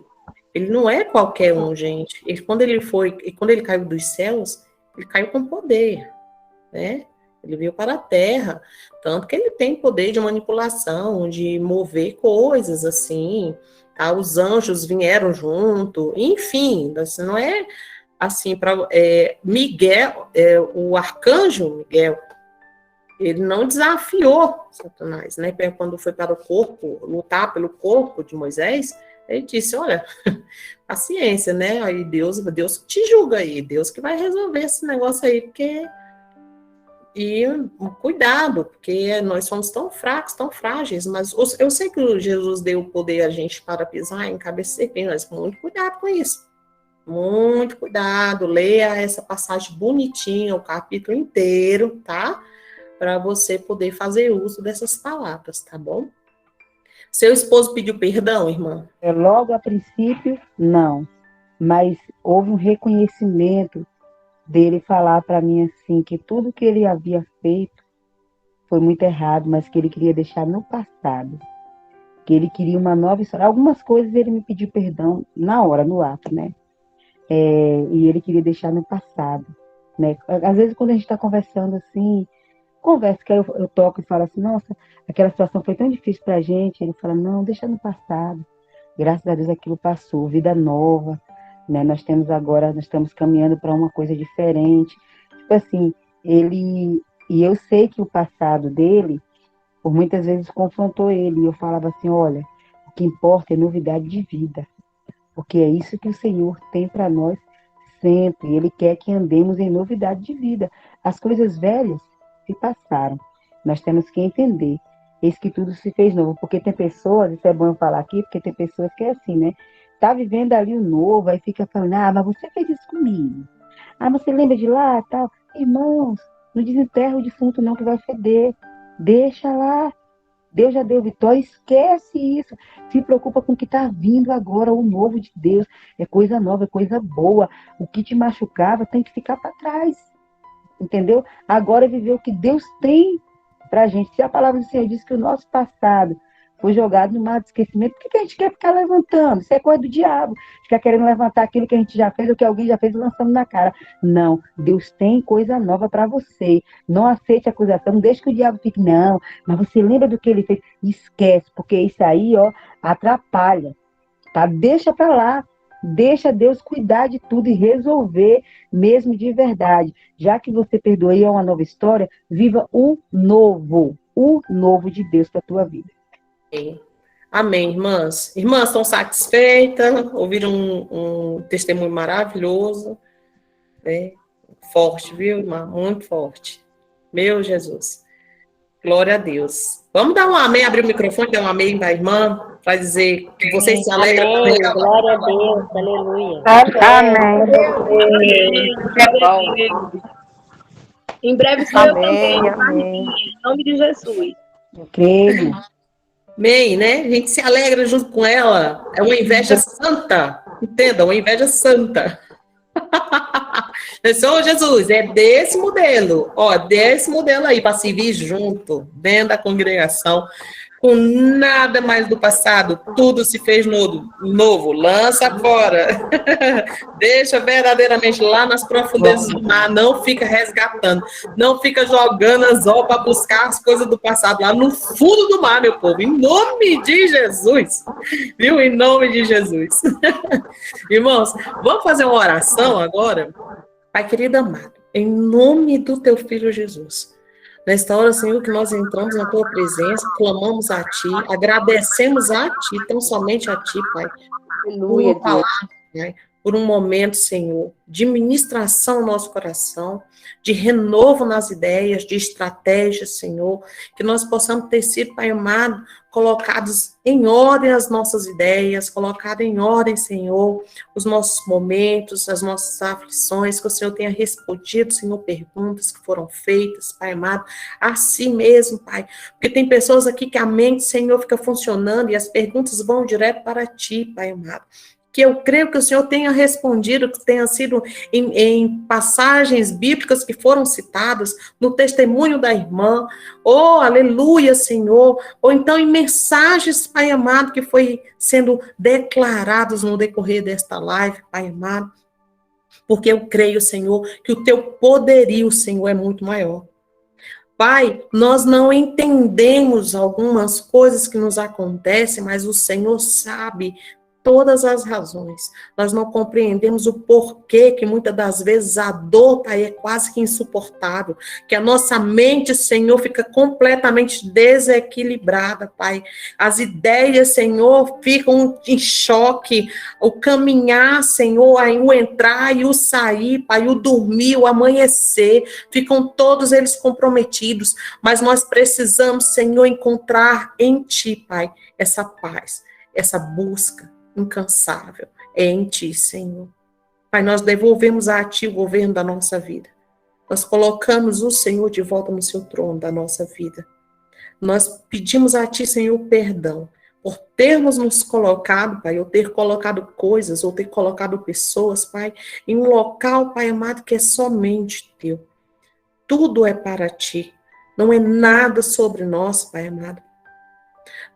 não é qualquer um, gente. Quando ele caiu dos céus, ele caiu com poder, né? Ele veio para a terra, tanto que ele tem poder de manipulação, de mover coisas assim, tá? Os anjos vieram junto, enfim, assim, não é assim, Miguel, o arcanjo Miguel, ele não desafiou Satanás, né? Quando foi para o corpo, lutar pelo corpo de Moisés, ele disse, olha, paciência, né? Aí Deus te julga aí, Deus que vai resolver esse negócio aí, porque... E cuidado, porque nós somos tão fracos, tão frágeis, mas eu sei que Jesus deu o poder a gente para pisar em cabeça de serpente, mas muito cuidado com isso. Muito cuidado, leia essa passagem bonitinha, o capítulo inteiro, tá? Para você poder fazer uso dessas palavras, tá bom? Seu esposo pediu perdão, irmã? Logo a princípio, não. Mas houve um reconhecimento dele falar para mim assim, que tudo que ele havia feito foi muito errado, mas que ele queria deixar no passado. Que ele queria uma nova história. Algumas coisas ele me pediu perdão na hora, no ato, né? E ele queria deixar no passado, né? Às vezes quando a gente está conversando assim, conversa que eu toco e falo assim, nossa, aquela situação foi tão difícil pra gente. Ele fala, não, deixa no passado. Graças a Deus aquilo passou, vida nova, né? Nós estamos caminhando para uma coisa diferente. Tipo assim, e eu sei que o passado dele, por muitas vezes confrontou ele, e eu falava assim, olha, o que importa é novidade de vida, porque é isso que o Senhor tem para nós sempre, Ele quer que andemos em novidade de vida. As coisas velhas se passaram, nós temos que entender, eis que tudo se fez novo, porque tem pessoas, isso é bom eu falar aqui, porque tem pessoas que é assim, né? Tá vivendo ali o novo, aí fica falando, mas você fez isso comigo. Você lembra de lá, tal? Irmãos, não desenterra o defunto não, que vai feder. Deixa lá. Deus já deu vitória, esquece isso. Se preocupa com o que está vindo agora, o novo de Deus. É coisa nova, é coisa boa. O que te machucava tem que ficar para trás. Entendeu? Agora é viver o que Deus tem para a gente. Se a palavra do Senhor diz que o nosso passado foi jogado no mar de esquecimento, por que a gente quer ficar levantando? Isso é coisa do diabo. Ficar querendo levantar aquilo que a gente já fez, ou que alguém já fez, lançando na cara. Não, Deus tem coisa nova para você. Não aceite a acusação, não deixe que o diabo fique, não, mas você lembra do que ele fez? Esquece, porque isso aí, atrapalha, tá? Deixa para lá. Deixa Deus cuidar de tudo e resolver mesmo de verdade. Já que você perdoou e é uma nova história, viva o novo de Deus para a tua vida. Amém, irmãs. Irmãs, estão satisfeitas? Ouviram um testemunho maravilhoso? Forte, viu, irmã? Muito forte. Meu Jesus. Glória a Deus. Vamos dar um amém, abrir o microfone, dar um amém para a irmã, para dizer que vocês se alegram. Amém. Glória a Deus. Aleluia. Amém. É bom. Em breve sou eu também. Amém. Em nome de Jesus. Eu creio. Amém, né? A gente se alegra junto com ela. É uma inveja santa. Entenda, uma inveja santa. Senhor Jesus, é desse modelo. Desse modelo aí, para servir junto, dentro da congregação, com nada mais do passado, tudo se fez novo, lança fora, deixa verdadeiramente lá nas profundezas do mar, não fica resgatando, não fica jogando anzol para buscar as coisas do passado lá no fundo do mar, meu povo, em nome de Jesus, viu? Em nome de Jesus. Irmãos, vamos fazer uma oração agora? Pai querido amado, em nome do teu Filho Jesus, nesta hora, Senhor, que nós entramos na tua presença, clamamos a ti, agradecemos a ti, tão somente a ti, Pai. Aleluia, Por uma palavra, Pai, por um momento, Senhor, de ministração no nosso coração, de renovo nas ideias, de estratégias, Senhor, que nós possamos ter sido, Pai amado, colocados em ordem as nossas ideias, colocado em ordem, Senhor, os nossos momentos, as nossas aflições, que o Senhor tenha respondido, Senhor, perguntas que foram feitas, Pai amado, a si mesmo, Pai, porque tem pessoas aqui que a mente, Senhor, fica funcionando e as perguntas vão direto para Ti, Pai amado. Que eu creio que o Senhor tenha respondido, que tenha sido em passagens bíblicas que foram citadas, no testemunho da irmã, aleluia, Senhor, ou então em mensagens, Pai amado, que foi sendo declarados no decorrer desta live, Pai amado, porque eu creio, Senhor, que o teu poderio, Senhor, é muito maior. Pai, nós não entendemos algumas coisas que nos acontecem, mas o Senhor sabe todas as razões. Nós não compreendemos o porquê que muitas das vezes a dor, Pai, é quase que insuportável, que a nossa mente, Senhor, fica completamente desequilibrada, Pai. As ideias, Senhor, ficam em choque, o caminhar, Senhor, aí o entrar e o sair, Pai, o dormir, o amanhecer, ficam todos eles comprometidos, mas nós precisamos, Senhor, encontrar em Ti, Pai, essa paz, essa busca incansável é em Ti, Senhor. Pai, nós devolvemos a Ti o governo da nossa vida. Nós colocamos o Senhor de volta no seu trono da nossa vida. Nós pedimos a Ti, Senhor, perdão por termos nos colocado, Pai, ou ter colocado coisas, ou ter colocado pessoas, Pai, em um local, Pai amado, que é somente Teu. Tudo é para Ti. Não é nada sobre nós, Pai amado.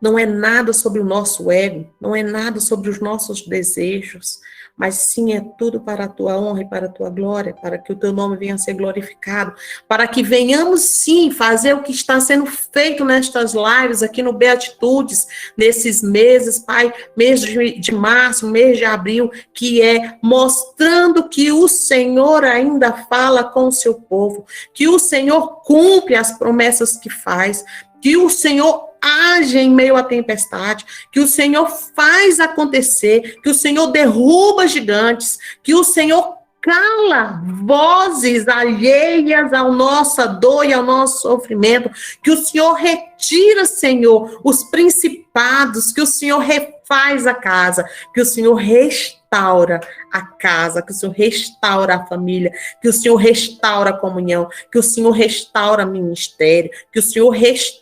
Não é nada sobre o nosso ego, não é nada sobre os nossos desejos, mas sim é tudo para a Tua honra e para a Tua glória, para que o Teu nome venha a ser glorificado, para que venhamos sim fazer o que está sendo feito nestas lives aqui no Beatitudes, nesses meses, Pai, mês de março, mês de abril, que é mostrando que o Senhor ainda fala com o seu povo, que o Senhor cumpre as promessas que faz, que o Senhor age em meio à tempestade, que o Senhor faz acontecer, que o Senhor derruba gigantes, que o Senhor cala vozes alheias à nossa dor e ao nosso sofrimento, que o Senhor retira, Senhor, os principados, que o Senhor refaz a casa, que o Senhor restaura a casa, que o Senhor restaura a família, que o Senhor restaura a comunhão, que o Senhor restaura o ministério, que o Senhor restaura,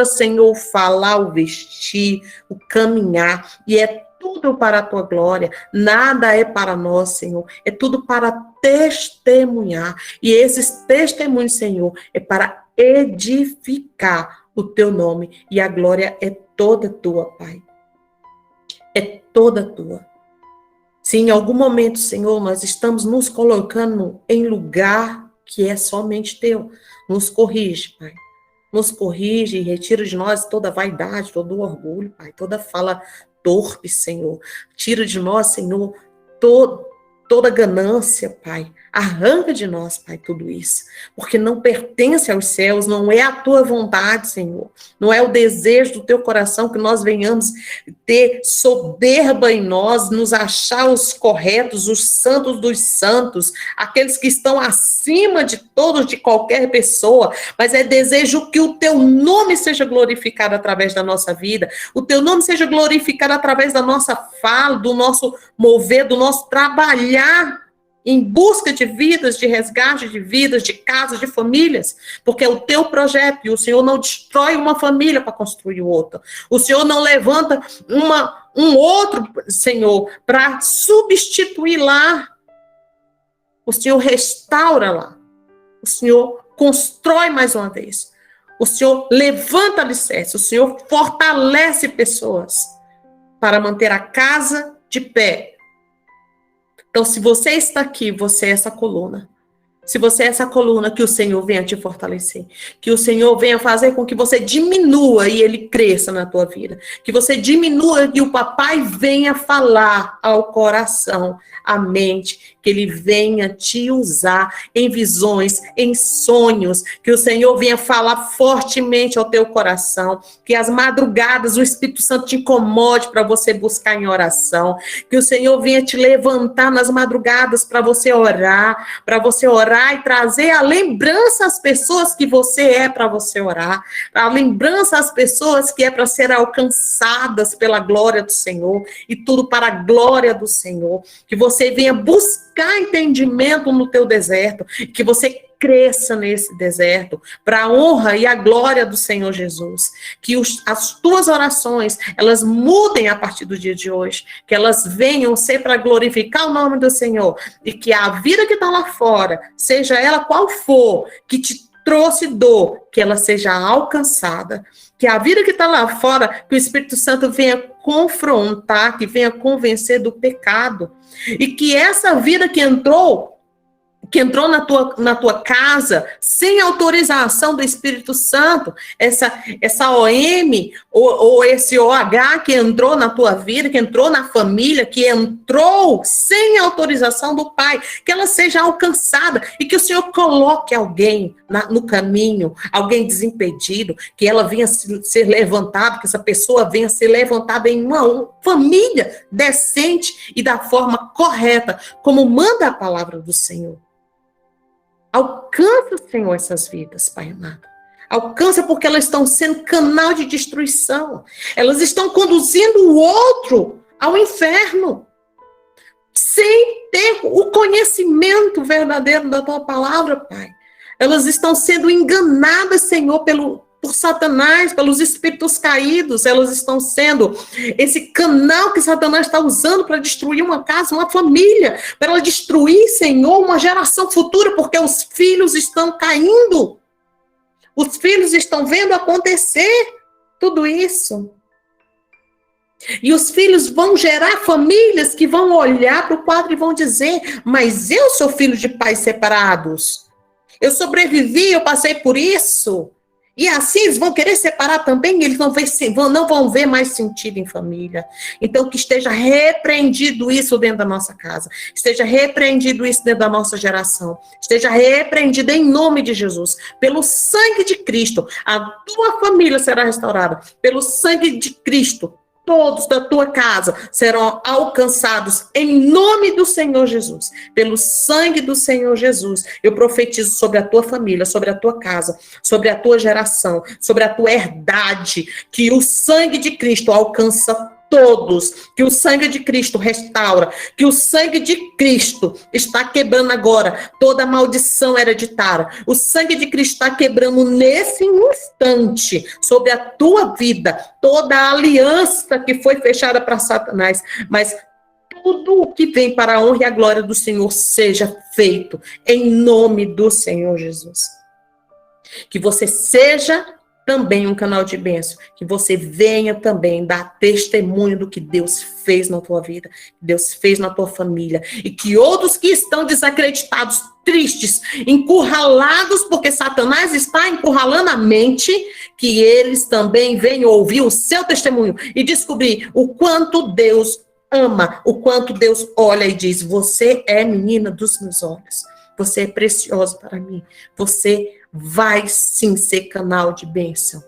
Senhor, o falar, o vestir, o caminhar, e é tudo para a Tua glória, nada é para nós, Senhor, é tudo para testemunhar, e esses testemunhos, Senhor, é para edificar o Teu nome, e a glória é toda Tua, Pai, é toda Tua. Se em algum momento, Senhor, nós estamos nos colocando em lugar que é somente Teu, nos corrige, Pai. Nos corrige e retira de nós toda vaidade, todo orgulho, Pai, toda fala torpe, Senhor. Tira de nós, Senhor, toda ganância, Pai. Arranca de nós, Pai, tudo isso. Porque não pertence aos céus, não é a Tua vontade, Senhor. Não é o desejo do Teu coração que nós venhamos ter soberba em nós, nos achar os corretos, os santos dos santos, aqueles que estão acima de todos, de qualquer pessoa, mas é desejo que o Teu nome seja glorificado através da nossa vida, o Teu nome seja glorificado através da nossa fala, do nosso mover, do nosso trabalhar em busca de vidas, de resgate de vidas, de casas, de famílias, porque é o Teu projeto, e o Senhor não destrói uma família para construir outra. O Senhor não levanta um outro, Senhor, para substituir lá. O Senhor restaura lá. O Senhor constrói mais uma vez. O Senhor levanta alicerce. O Senhor fortalece pessoas para manter a casa de pé. Então, se você está aqui, você é essa coluna. Se você é essa coluna, que o Senhor venha te fortalecer. Que o Senhor venha fazer com que você diminua e Ele cresça na tua vida. Que você diminua e o papai venha falar ao coração, à mente. Que Ele venha te usar em visões, em sonhos. Que o Senhor venha falar fortemente ao teu coração. Que as madrugadas o Espírito Santo te incomode para você buscar em oração. Que o Senhor venha te levantar nas madrugadas para você orar e trazer a lembrança às pessoas que você é para você orar, a lembrança às pessoas que é para ser alcançadas pela glória do Senhor, e tudo para a glória do Senhor, que você venha buscar entendimento no teu deserto, que você cresça nesse deserto, para a honra e a glória do Senhor Jesus, que as tuas orações, elas mudem a partir do dia de hoje, que elas venham ser para glorificar o nome do Senhor, e que a vida que está lá fora, seja ela qual for, que te trouxe dor, que ela seja alcançada, que a vida que está lá fora, que o Espírito Santo venha confrontar, que venha convencer do pecado, e que essa vida que entrou que entrou na tua casa sem autorização do Espírito Santo, essa OM ou esse OH que entrou na tua vida, que entrou na família, que entrou sem autorização do Pai, que ela seja alcançada e que o Senhor coloque alguém no caminho, alguém desimpedido, que ela venha ser levantada, que essa pessoa venha ser levantada em uma família decente e da forma correta, como manda a palavra do Senhor. Alcança, Senhor, essas vidas, Pai amado. Alcança porque elas estão sendo canal de destruição. Elas estão conduzindo o outro ao inferno. Sem ter o conhecimento verdadeiro da tua palavra, Pai. Elas estão sendo enganadas, Senhor, por Satanás, pelos espíritos caídos. Elas estão sendo esse canal que Satanás está usando para destruir uma casa, uma família, para ela destruir, Senhor, uma geração futura, porque os filhos estão caindo. Os filhos estão vendo acontecer tudo isso. E os filhos vão gerar famílias que vão olhar para o quadro e vão dizer: mas eu sou filho de pais separados. Eu sobrevivi, eu passei por isso. E assim eles vão querer separar também, eles não vão ver mais sentido em família. Então que esteja repreendido isso dentro da nossa casa, esteja repreendido isso dentro da nossa geração, esteja repreendido em nome de Jesus, pelo sangue de Cristo, a tua família será restaurada, pelo sangue de Cristo. Todos da tua casa serão alcançados em nome do Senhor Jesus. Pelo sangue do Senhor Jesus, eu profetizo sobre a tua família, sobre a tua casa, sobre a tua geração, sobre a tua herdade, que o sangue de Cristo alcança todos, que o sangue de Cristo restaura, que o sangue de Cristo está quebrando agora toda maldição hereditária. O sangue de Cristo está quebrando nesse instante sobre a tua vida toda a aliança que foi fechada para Satanás, mas tudo o que vem para a honra e a glória do Senhor seja feito em nome do Senhor Jesus. Que você seja também um canal de bênção, que você venha também dar testemunho do que Deus fez na tua vida, que Deus fez na tua família, e que outros que estão desacreditados, tristes, encurralados, porque Satanás está encurralando a mente, que eles também venham ouvir o seu testemunho e descobrir o quanto Deus ama, o quanto Deus olha e diz: você é menina dos meus olhos, você é preciosa para mim, você vai sim ser canal de bênção,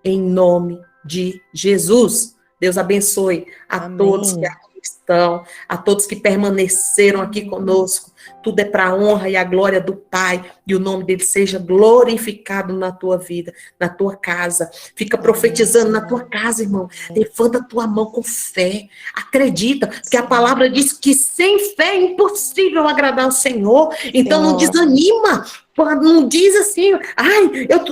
em nome de Jesus. Deus abençoe a todos que aqui estão, a todos que permaneceram aqui conosco. Tudo é para a honra e a glória do Pai, e o nome dele seja glorificado na tua vida, na tua casa. Fica profetizando na tua casa, irmão. Levanta a tua mão com fé. Acredita, porque a palavra diz que sem fé é impossível agradar ao Senhor. Então não desanima. Não diz assim: ai, eu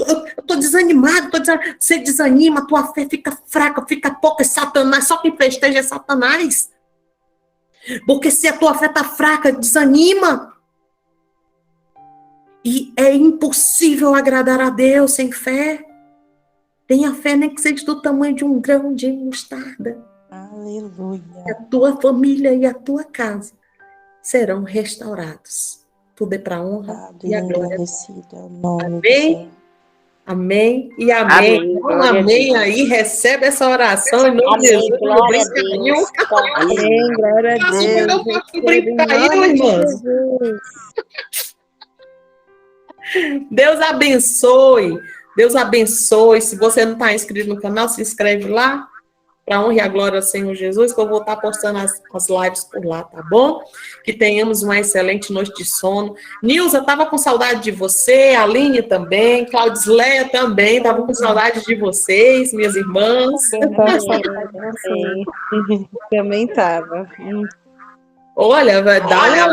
tô desanimado, Você desanima, a tua fé fica fraca, fica pouca, é Satanás, só quem festeja é Satanás. Porque se a tua fé tá fraca, desanima. E é impossível agradar a Deus sem fé. Tenha fé, nem que seja do tamanho de um grão de mostarda. Aleluia. A tua família e a tua casa serão restaurados. Tudo é para a honra e a glória. Amém? Amém e amém. Amém. Um amém aí, recebe essa oração em nome de Jesus. Glória a Deus. Amém, glória a Deus. Deus abençoe. Deus abençoe. Se você não está inscrito no canal, se inscreve lá. Para a honra e a glória ao Senhor Jesus, que eu vou estar postando as lives por lá, tá bom? Que tenhamos uma excelente noite de sono. Nilza, estava com saudade de você, a Aline também, Claudisleia também, estava com saudade de vocês, minhas irmãs. Também estava. Olha, vai dar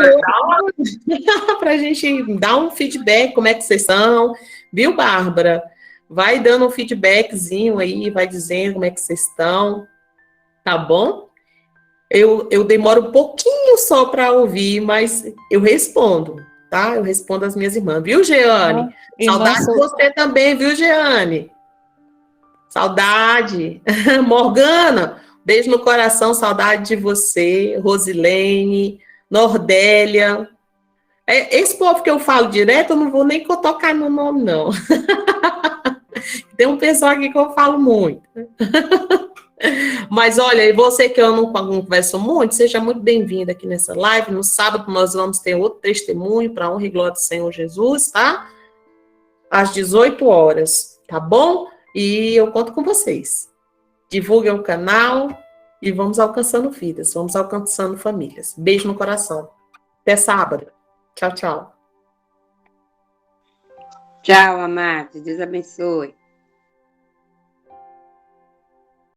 para a gente dar um feedback, como é que vocês são, viu, Bárbara? Vai dando um feedbackzinho aí, vai dizendo como é que vocês estão, tá bom? Eu demoro um pouquinho só para ouvir, mas eu respondo, tá? Eu respondo às minhas irmãs, viu, Jeane? Saudade de você também, viu, Jeane? Saudade. Morgana, beijo no coração, saudade de você. Rosilene, Nordélia. Esse povo que eu falo direto, eu não vou nem tocar no nome, não. Tem um pessoal aqui que eu falo muito. Mas olha, e você que eu não converso muito, seja muito bem-vindo aqui nessa live. No sábado nós vamos ter outro testemunho para a honra e glória do Senhor Jesus, tá? Às 18 horas, tá bom? E eu conto com vocês. Divulguem o canal e vamos alcançando vidas, vamos alcançando famílias. Beijo no coração. Até sábado. Tchau, tchau. Tchau, amados. Deus abençoe.